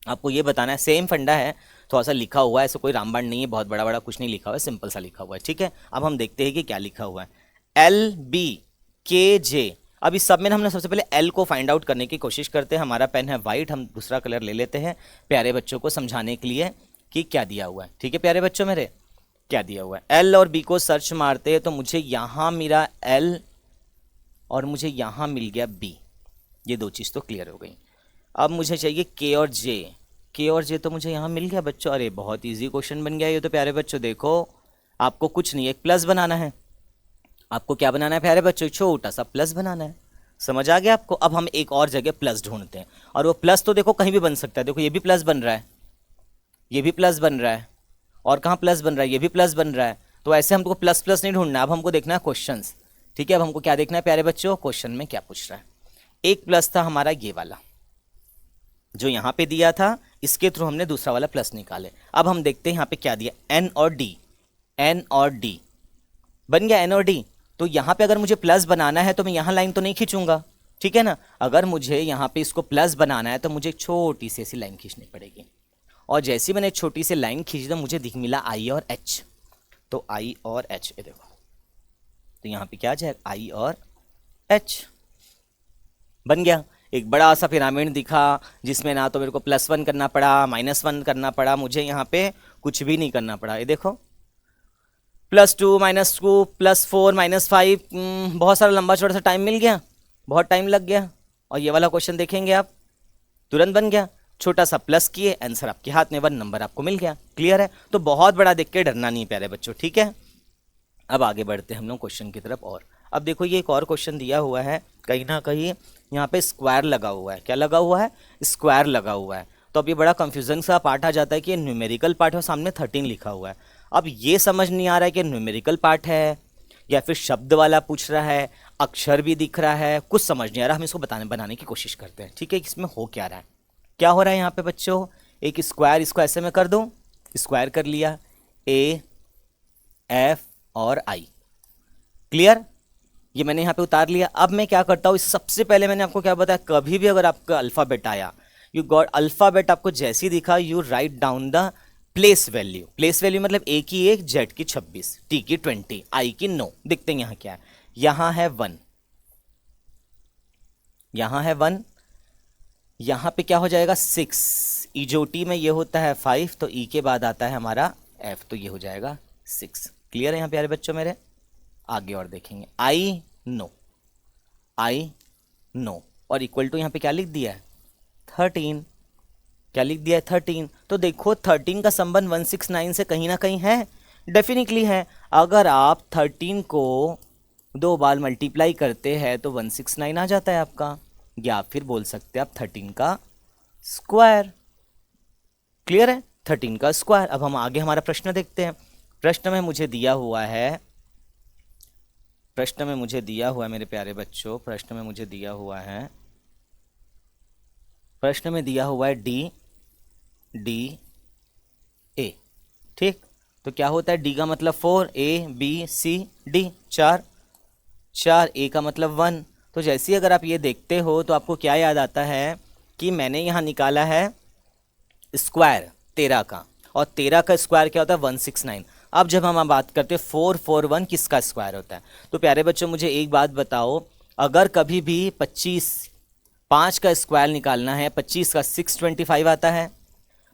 आपको ये बताना है। सेम फंडा है, थोड़ा सा लिखा हुआ है, ऐसा कोई रामबाण नहीं है, बहुत बड़ा बड़ा कुछ नहीं लिखा हुआ है, सिंपल सा लिखा हुआ है, ठीक है। अब हम देखते हैं कि क्या लिखा हुआ है। LBKJ, अब इस सब में हमने सबसे पहले L को फाइंड आउट करने की कोशिश करते हैं। हमारा पेन है वाइट, हम दूसरा कलर ले लेते हैं प्यारे बच्चों को समझाने के लिए कि क्या दिया हुआ है, ठीक है प्यारे बच्चों मेरे, क्या दिया हुआ है। L और B को सर्च मारते हैं तो मुझे यहाँ मिला L और मुझे यहाँ मिल गया B, ये दो चीज़ तो क्लियर हो गई। अब मुझे चाहिए K और J, K और J तो मुझे यहाँ मिल गया बच्चों। अरे बहुत इजी क्वेश्चन बन गया ये तो प्यारे बच्चों। देखो आपको कुछ नहीं, एक प्लस बनाना है, आपको क्या बनाना है प्यारे बच्चों, छोटा सा प्लस बनाना है, समझ आ गया आपको। अब हम एक और जगह प्लस ढूंढते हैं, और वो प्लस तो देखो कहीं भी बन सकता है, देखो ये भी प्लस बन रहा है, ये भी प्लस बन रहा है, और कहाँ प्लस बन रहा है, ये भी प्लस बन रहा है। तो ऐसे हमको प्लस प्लस नहीं ढूंढना, अब हमको देखना है क्वेश्चंस, ठीक है। अब हमको क्या देखना है प्यारे बच्चों, क्वेश्चन में क्या पूछ रहा है। एक प्लस था हमारा ये वाला जो यहाँ पे दिया था, इसके थ्रू हमने दूसरा वाला प्लस निकाले। अब हम देखते हैं यहाँ पे क्या दिया, N और D, N और D बन गया, N और D। तो यहाँ पे अगर मुझे प्लस बनाना है तो मैं यहाँ लाइन तो नहीं खींचूंगा, ठीक है ना। अगर मुझे यहाँ पे इसको प्लस बनाना है तो मुझे एक छोटी सी ऐसी लाइन खींचनी पड़ेगी, और जैसे मैंने छोटी सी लाइन खींची तो मुझे दिख मिला I और H, तो I और H, ये देखो, तो यहाँ पे क्या जाएगा, I और H बन गया। एक बड़ा सा पिरामिड दिखा जिसमें ना तो मेरे को +1 करना पड़ा, -1 करना पड़ा, मुझे यहाँ पे कुछ भी नहीं करना पड़ा। ये देखो +2 -2 +4 -5, बहुत सारा लंबा चौड़ा सा टाइम मिल गया, बहुत टाइम लग गया। और ये वाला क्वेश्चन देखेंगे आप, तुरंत बन गया, छोटा सा प्लस किए, आंसर आपके हाथ में, 1 नंबर आपको मिल गया, क्लियर है। तो बहुत बड़ा देख के डरना नहीं प्यारे बच्चों, ठीक है। अब आगे बढ़ते हैं हम लोग क्वेश्चन की तरफ। और अब देखो ये एक और क्वेश्चन दिया हुआ है, कहीं ना कहीं यहाँ पे स्क्वायर लगा हुआ है, क्या लगा हुआ है, स्क्वायर लगा हुआ है। तो अब ये बड़ा कंफ्यूजन सा पार्ट आ जाता है कि ये न्यूमेरिकल पार्ट है, सामने 13 लिखा हुआ है। अब ये समझ नहीं आ रहा है कि न्यूमेरिकल पार्ट है या फिर शब्द वाला पूछ रहा है, अक्षर भी दिख रहा है, कुछ समझ नहीं आ रहा। हम इसको बनाने की कोशिश करते हैं, ठीक है। इसमें हो क्या रहा है, क्या हो रहा है यहाँ पे बच्चों, एक स्क्वायर, इसको ऐसे में कर दूं, स्क्वायर कर लिया, A F और I, क्लियर, ये मैंने यहाँ पे उतार लिया। अब मैं क्या करता हूँ, सबसे पहले मैंने आपको क्या बताया, कभी भी अगर आपका अल्फ़ाबेट आया, यू गॉट अल्फ़ाबेट, आपको जैसे ही दिखा you write down the place value. Place value मतलब A की 1, Z की 26, T की 20, I की 9। देखते हैं यहाँ क्या है, यहाँ है 1, यहाँ है 1, यहाँ पे क्या हो जाएगा 6, E जो T में ये होता है 5, तो E के बाद आता है हमारा F, तो ये हो जाएगा 6, क्लियर है यहाँ प्यारे बच्चों मेरे। आगे और देखेंगे, I नो, और इक्वल टू यहाँ पे क्या लिख दिया है 13, क्या लिख दिया है 13। तो देखो 13 का संबंध 169 से कहीं ना कहीं है, डेफिनेटली है। अगर आप 13 को 2 बार मल्टीप्लाई करते हैं तो 169 आ जाता है आपका, या फिर बोल सकते हैं आप 13 का स्क्वायर, क्लियर है, 13 का स्क्वायर। अब हम आगे हमारा प्रश्न देखते हैं। प्रश्न में मुझे दिया हुआ है प्रश्न में मुझे दिया हुआ है मेरे प्यारे बच्चों, प्रश्न में मुझे दिया हुआ है, प्रश्न में दिया हुआ है डी डी ए। ठीक, तो क्या होता है, डी का मतलब 4, ए बी सी डी 4, ए का मतलब 1। तो जैसे ही अगर आप ये देखते हो तो आपको क्या याद आता है कि मैंने यहाँ निकाला है स्क्वायर 13 का, और 13 का स्क्वायर क्या होता है 169। अब जब हम बात करते हैं 441 किसका स्क्वायर होता है, तो प्यारे बच्चों मुझे एक बात बताओ, अगर कभी भी 5 का स्क्वायर निकालना है, 25 का 625 आता है,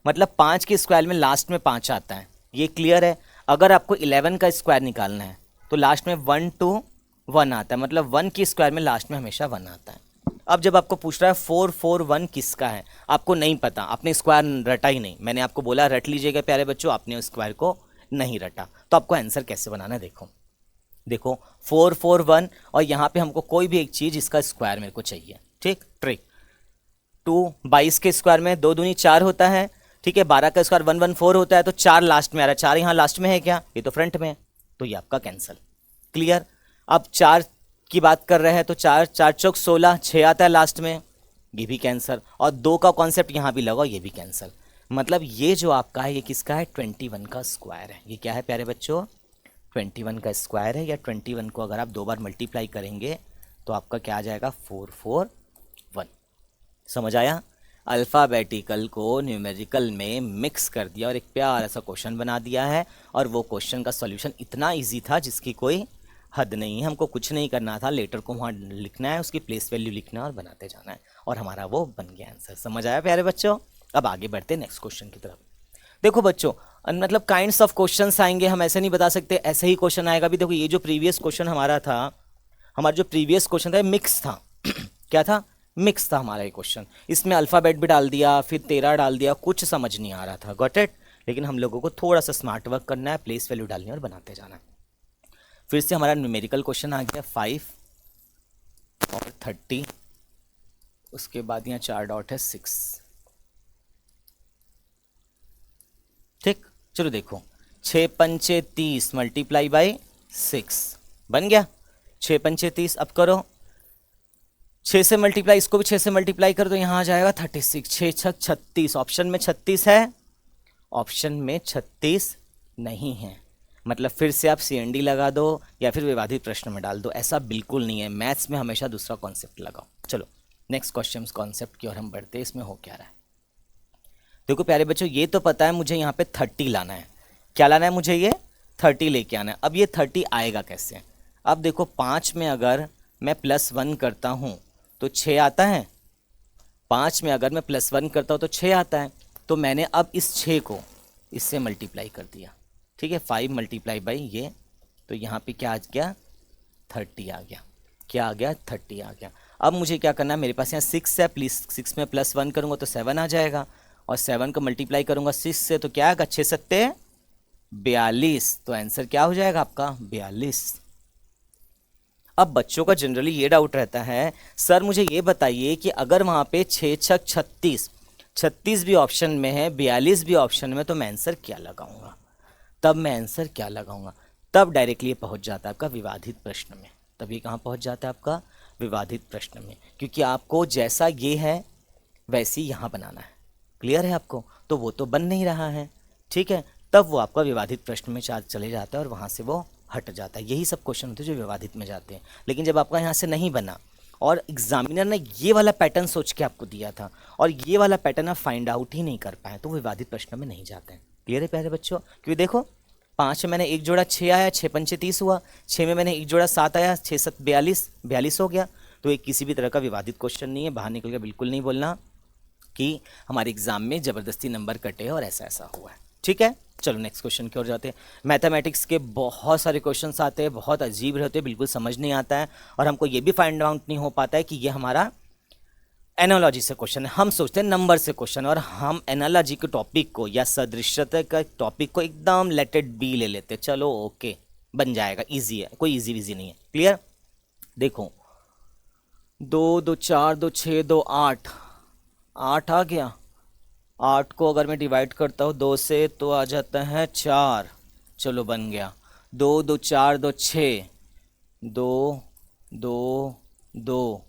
मतलब 5 के स्क्वायर में लास्ट में 5 आता है, ये क्लियर है। अगर आपको 11 का स्क्वायर निकालना है तो लास्ट में 1 to 1 आता है, मतलब 1 के स्क्वायर में लास्ट में हमेशा 1 आता है। अब जब आपको पूछ रहा है 441 किसका है, आपको नहीं पता, आपने स्क्वायर रटा ही नहीं, मैंने आपको बोला रट लीजिएगा प्यारे बच्चों, आपने स्क्वायर को नहीं रटा, तो आपको आंसर कैसे बनाना है, देखो 441, और यहाँ पे हमको कोई भी एक चीज़ इसका स्क्वायर मेरे को चाहिए। ठीक, ट्रिक 2, 22 के स्क्वायर में 2 दूनी 4 होता है, ठीक है, 12 का स्क्वायर 114 होता है, तो 4 लास्ट में आ रहा है, 4 यहाँ लास्ट में है क्या, ये तो फ्रंट में है, तो ये आपका कैंसल। क्लियर। अब 4 की बात कर रहे हैं तो 4 चौक 16, 6 आता है लास्ट में, ये भी कैंसल, और 2 का कॉन्सेप्ट यहाँ भी लगा, ये भी कैंसल। मतलब ये जो आपका है ये किसका है, 21 का स्क्वायर है। ये क्या है प्यारे बच्चों, 21 का स्क्वायर है, या 21 को अगर आप 2 बार मल्टीप्लाई करेंगे तो आपका क्या आ जाएगा 441। समझ आया। अल्फ़ाबेटिकल को न्यूमेरिकल में मिक्स कर दिया और एक प्यारा सा क्वेश्चन बना दिया है, और वो क्वेश्चन का सॉल्यूशन इतना इजी था जिसकी कोई हद नहीं है। हमको कुछ नहीं करना था, लेटर को वहाँ लिखना है, उसकी प्लेस वैल्यू लिखना है और बनाते जाना है, और हमारा वो बन गया आंसर। समझ आया प्यारे बच्चों। अब आगे बढ़ते हैं नेक्स्ट क्वेश्चन की तरफ। देखो बच्चों, मतलब काइंड्स ऑफ क्वेश्चंस आएंगे, हम ऐसे नहीं बता सकते ऐसे ही क्वेश्चन आएगा भी। देखो ये जो प्रीवियस क्वेश्चन हमारा था, हमारा जो प्रीवियस क्वेश्चन था मिक्स था क्या था, मिक्स था हमारा ये क्वेश्चन। इसमें अल्फ़ाबेट भी डाल दिया, फिर 13 डाल दिया, कुछ समझ नहीं आ रहा था, गॉट इट। लेकिन हम लोगों को थोड़ा सा स्मार्ट वर्क करना है, प्लेस वैल्यू डालनी है और बनाते जाना है। फिर से हमारा न्यूमेरिकल क्वेश्चन आ गया 5 और 30, उसके बाद यहाँ 4 डॉट है 6। ठीक, चलो देखो 6 पंचे 30 मल्टीप्लाई बाई 6 बन गया 6 पंचे 30। अब करो 6 से मल्टीप्लाई, इसको भी 6 से मल्टीप्लाई कर दो, यहाँ आ जाएगा 36, 6 छक 36। ऑप्शन में 36 है, ऑप्शन में 36 नहीं है, मतलब फिर से आप CND लगा दो या फिर विवादित प्रश्न में डाल दो, ऐसा बिल्कुल नहीं है। मैथ्स में हमेशा दूसरा कॉन्सेप्ट लगाओ। चलो नेक्स्ट क्वेश्चन कॉन्सेप्ट की ओर हम बढ़ते हैं, इसमें हो क्या रहा है। देखो प्यारे बच्चों, ये तो पता है मुझे यहाँ पे 30 लाना है, क्या लाना है मुझे, ये 30 लेके आना है। अब ये 30 आएगा कैसे, अब देखो 5 में अगर मैं +1 करता हूँ तो 6 आता है, 5 में अगर मैं +1 करता हूँ तो 6 आता है, तो मैंने अब इस 6 को इससे मल्टीप्लाई कर दिया, ठीक है, 5 मल्टीप्लाई बाई ये, तो यहाँ पे क्या आ गया 30 आ गया, क्या आ गया 30 आ गया। अब मुझे क्या करना है, मेरे पास यहाँ 6 है, प्लीज़ 6 में +1 करूँगा तो 7 आ जाएगा, और 7 को मल्टीप्लाई करूँगा 6 से तो क्या आएगा 6 सत्ते 42, तो आंसर क्या हो जाएगा आपका 42। अब बच्चों का जनरली ये डाउट रहता है, सर मुझे ये बताइए कि अगर वहाँ पे 6 छक 36, 36 भी ऑप्शन में है, 42 भी ऑप्शन में, तो मैं आंसर क्या लगाऊंगा, तब मैं आंसर क्या लगाऊंगा, तब डायरेक्टली ये पहुँच जाता है आपका विवादित प्रश्न में, तब ये कहाँ पहुँच जाता है आपका विवादित प्रश्न में, क्योंकि आपको जैसा ये है वैसे ही यहाँ बनाना है। क्लियर है आपको, तो वो तो बन नहीं रहा है, ठीक है, तब वो आपका विवादित प्रश्न में चले जाता है और वहाँ से वो हट जाता है। यही सब क्वेश्चन होते हैं जो विवादित में जाते हैं। लेकिन जब आपका यहाँ से नहीं बना और एग्जामिनर ने ये वाला पैटर्न सोच के आपको दिया था और ये वाला पैटर्न आप फाइंड आउट ही नहीं कर पाए, तो वो विवादित प्रश्न में नहीं जाते हैं। क्लियर है प्यारे बच्चों, क्योंकि देखो 5 में मैंने एक जोड़ा 6 आया, 6 पंचे 30 हुआ, 6 में मैंने एक जोड़ा 7 आया, 6 7 42, 42 हो गया। तो ये किसी भी तरह का विवादित क्वेश्चन नहीं है, बाहर निकल के बिल्कुल नहीं बोलना कि हमारे एग्जाम में ज़बरदस्ती नंबर कटे और ऐसा ऐसा हुआ है, ठीक है। चलो नेक्स्ट क्वेश्चन की ओर जाते हैं। मैथमेटिक्स के बहुत सारे क्वेश्चंस आते हैं, बहुत अजीब रहते हैं, बिल्कुल समझ नहीं आता है, और हमको ये भी फाइंड आउट नहीं हो पाता है कि ये हमारा एनालॉजी से क्वेश्चन है। हम सोचते हैं नंबर से क्वेश्चन, और हम एनालॉजी के टॉपिक को या सदृश्यता का टॉपिक को एकदम लेट इट बी ले लेते हैं, चलो ओके बन जाएगा, ईजी है, कोई ईजी विजी नहीं है। क्लियर, देखो 2 2 4 2 6 2 8 8 आ गया। 8 को अगर मैं डिवाइड करता हूँ 2 से तो आ जाता है 4, चलो बन गया। 2 2 4 2 6, दो, दो, दो,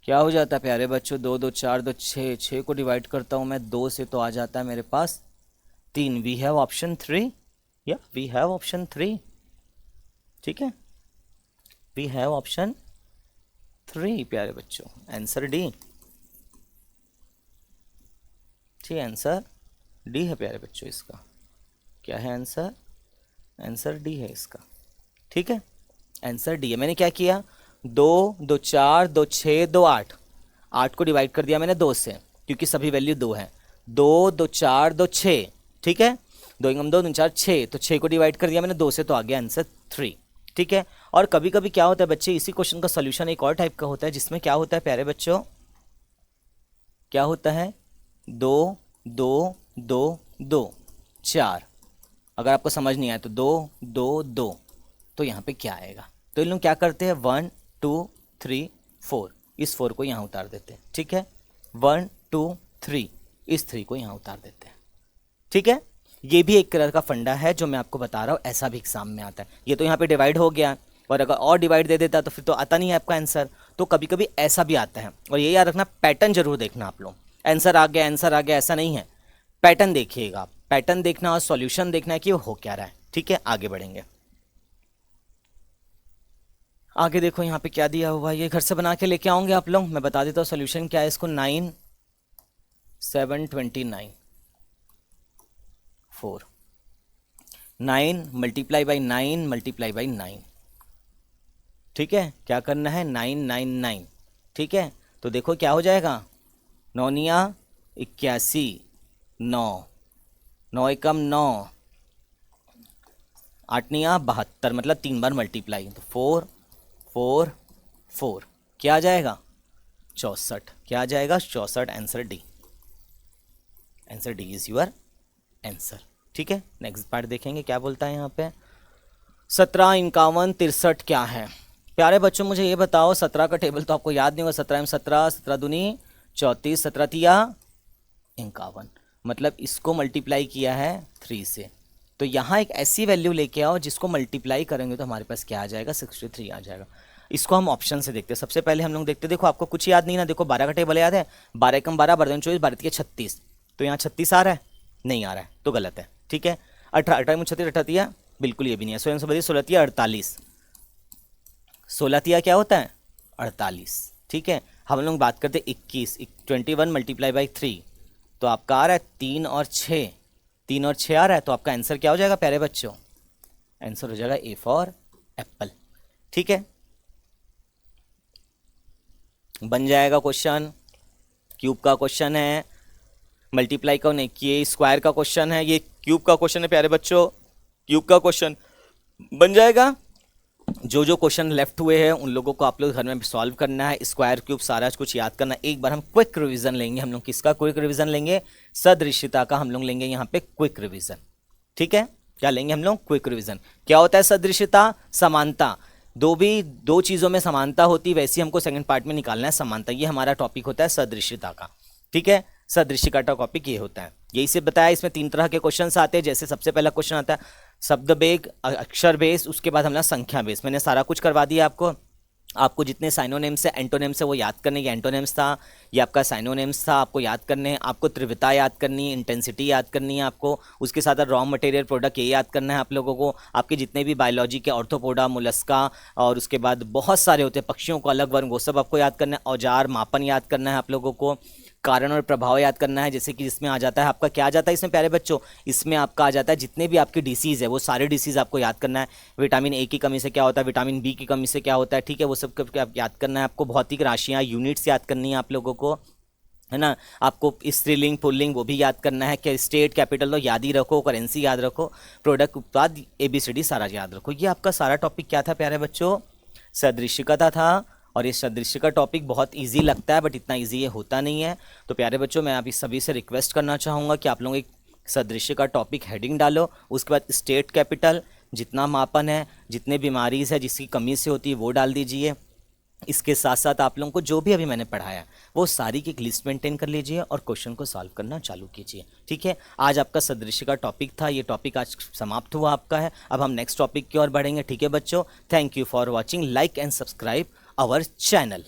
क्या हो जाता है प्यारे बच्चों, दो दो चार दो छः, छः को डिवाइड करता हूँ मैं दो से तो आ जाता है मेरे पास तीन। वी हैव ऑप्शन थ्री, या वी हैव ऑप्शन थ्री, ठीक है, वी हैव ऑप्शन थ्री प्यारे बच्चों, आंसर डी, ठीक है, आंसर डी है प्यारे बच्चों इसका। क्या है आंसर, आंसर डी है इसका, ठीक है, आंसर डी है। मैंने क्या किया, दो, दो चार, दो छः, दो आठ, आठ को डिवाइड कर दिया मैंने दो से क्योंकि सभी वैल्यू दो है, दो, दो चार, दो छः, ठीक है, दो इंगम दो, दो चार छः, तो छः को डिवाइड कर दिया मैंने दो से तो आ गया आंसर थ्री, ठीक है। और कभी कभी क्या होता है बच्चे, इसी क्वेश्चन का सोल्यूशन एक और टाइप का होता है जिसमें क्या होता है प्यारे बच्चों, क्या होता है, दो, दो, दो, दो, चार, अगर आपको समझ नहीं आया तो दो, दो, दो, तो यहाँ पे क्या आएगा, तो इन लोग क्या करते हैं, वन, टू, थ्री, फोर, इस फोर को यहाँ उतार देते हैं, ठीक है, वन, टू, थ्री, इस थ्री को यहाँ उतार देते हैं, ठीक है। ये भी एक तरह का फंडा है जो मैं आपको बता रहा हूँ, ऐसा भी एग्जाम में आता है। ये तो यहाँ पे डिवाइड हो गया, और अगर और डिवाइड दे देता तो फिर तो आता नहीं है आपका आंसर, तो कभी कभी ऐसा भी आता है। और ये याद रखना, पैटर्न जरूर देखना आप लोग, आंसर आ गया, आंसर आ गया, ऐसा नहीं है, पैटर्न देखिएगा आप, पैटर्न देखना और सॉल्यूशन देखना है कि वो हो क्या रहा है, ठीक है। आगे बढ़ेंगे, आगे देखो यहाँ पे क्या दिया हुआ है, ये घर से बना के लेके आओगे आप लोग, मैं बता देता हूँ सोल्यूशन क्या है इसको, 9, 7, 29, 4, 9 मल्टीप्लाई बाई 9 मल्टीप्लाई बाई 9, ठीक है, क्या करना है, 9, 9, 9, ठीक है, तो देखो क्या हो जाएगा, नौनिया 81, 9, 9 एकम 9, आठनिया 72, मतलब 3 बार मल्टीप्लाई, तो 4, 4, 4, क्या आ जाएगा, 64, क्या आ जाएगा, 64, answer D, answer D is your answer, ठीक है। नेक्स्ट पार्ट देखेंगे क्या बोलता है यहाँ पे, 17, 51, 63 क्या है प्यारे बच्चों, मुझे ये बताओ, 17 का टेबल तो आपको याद नहीं होगा, 17 में 17, 17 दूनी 34, 17 तिया 51, मतलब इसको मल्टीप्लाई किया है 3 से, तो यहाँ एक ऐसी वैल्यू लेके आओ जिसको मल्टीप्लाई करेंगे तो हमारे पास क्या आ जाएगा, 63 आ जाएगा। इसको हम ऑप्शन से देखते हैं, सबसे पहले हम लोग देखते हैं, देखो आपको कुछ याद नहीं ना, देखो 12 का टेबल याद है, 12 एकम 12, 12 24, 12 36, तो यहाँ 36 आ रहा है, नहीं आ रहा है तो गलत है, ठीक है। 18, 18 36, 18 बिल्कुल ये भी नहीं है, 16 16 16 48, 16 क्या होता है, 48, ठीक है। हम लोग बात करते हैं 21, 21 मल्टीप्लाई बाई 3, तो आपका आ रहा है 3 और 6, 3 और 6 आ रहा है, तो आपका आंसर क्या हो जाएगा प्यारे बच्चों, आंसर हो जाएगा ए फॉर एप्पल, ठीक है, बन जाएगा क्वेश्चन। क्यूब का क्वेश्चन है, मल्टीप्लाई का नहीं, ये स्क्वायर का क्वेश्चन है, ये क्यूब का क्वेश्चन है प्यारे बच्चों, क्यूब का क्वेश्चन बन जाएगा। जो जो क्वेश्चन लेफ्ट हुए हैं उन लोगों को आप लोग घर में सॉल्व करना है, स्क्वायर क्यूब सारा कुछ याद करना है। एक बार हम क्विक रिवीजन लेंगे, हम लोग किसका क्विक रिवीजन लेंगे, सदृश्यता का हम लोग लेंगे यहाँ पे क्विक रिवीजन, ठीक है। क्या लेंगे हम लोग, क्विक रिवीजन। क्या होता है सदृश्यता, समानता, दो चीज़ों में समानता होती, वैसे हमको सेकंड पार्ट में निकालना है समानता, ये हमारा टॉपिक होता है सदृश्यता का, ठीक है। सदृश्य का टॉपिक ये होता है, यही से बताया। इसमें 3 तरह के क्वेश्चन आते हैं, जैसे सबसे पहला क्वेश्चन आता है शब्द बेग, अक्षर बेस, उसके बाद हमारा संख्या बेस। मैंने सारा कुछ करवा दिया आपको जितने साइनोनिम्स है एंटोनिम्स है वो याद करने, ये एंटोनिम्स था, ये आपका साइनोनिम्स था, आपको याद करने हैं। आपको तीव्रता याद करनी है, इंटेंसिटी याद करनी है आपको, उसके साथ रॉ मटेरियल प्रोडक्ट ये याद करना है आप लोगों को। आपके जितने भी बायोलॉजी के ऑर्थोपोडा, मोलस्का और उसके बाद बहुत सारे होते हैं पक्षियों को अलग वर्ग, वो सब आपको याद करना है। औजार, मापन याद करना है आप लोगों को। कारण और प्रभाव याद करना है, जैसे कि जिसमें आ जाता है आपका, क्या आ जाता है इसमें प्यारे बच्चों, इसमें आपका आ जाता है जितने भी आपकी डिसीज़ है वो सारे डिसीज़ आपको याद करना है। विटामिन ए की कमी से क्या होता है, विटामिन बी की कमी से क्या होता है, ठीक है, वो सब याद करना है आपको। भौतिक राशियाँ, यूनिट्स याद करनी है आप लोगों को, है ना। आपको स्त्रीलिंग पुल्लिंग वो भी याद करना है, कि स्टेट कैपिटल तो याद ही रखो, करेंसी याद रखो, प्रोडक्ट उत्पाद ABCD सारा याद रखो। ये आपका सारा टॉपिक क्या था प्यारे बच्चों, सदृश्यता था। और ये सदृश्य का टॉपिक बहुत इजी लगता है, बट इतना इजी ये होता नहीं है। तो प्यारे बच्चों, मैं अभी सभी से रिक्वेस्ट करना चाहूँगा कि आप लोग एक सदृश्य का टॉपिक हेडिंग डालो, उसके बाद स्टेट कैपिटल, जितना मापन है, जितने बीमारीज है जिसकी कमी से होती है वो डाल दीजिए, इसके साथ साथ आप लोगों को जो भी अभी मैंने पढ़ाया वो सारी की एक लिस्ट मेंटेन कर लीजिए और क्वेश्चन को सॉल्व करना चालू कीजिए। ठीक है, आज आपका सदृश्य का टॉपिक था, ये टॉपिक आज समाप्त हुआ आपका है। अब हम नेक्स्ट टॉपिक की ओर बढ़ेंगे। ठीक है बच्चों, thank you for watching, like and subscribe our channel.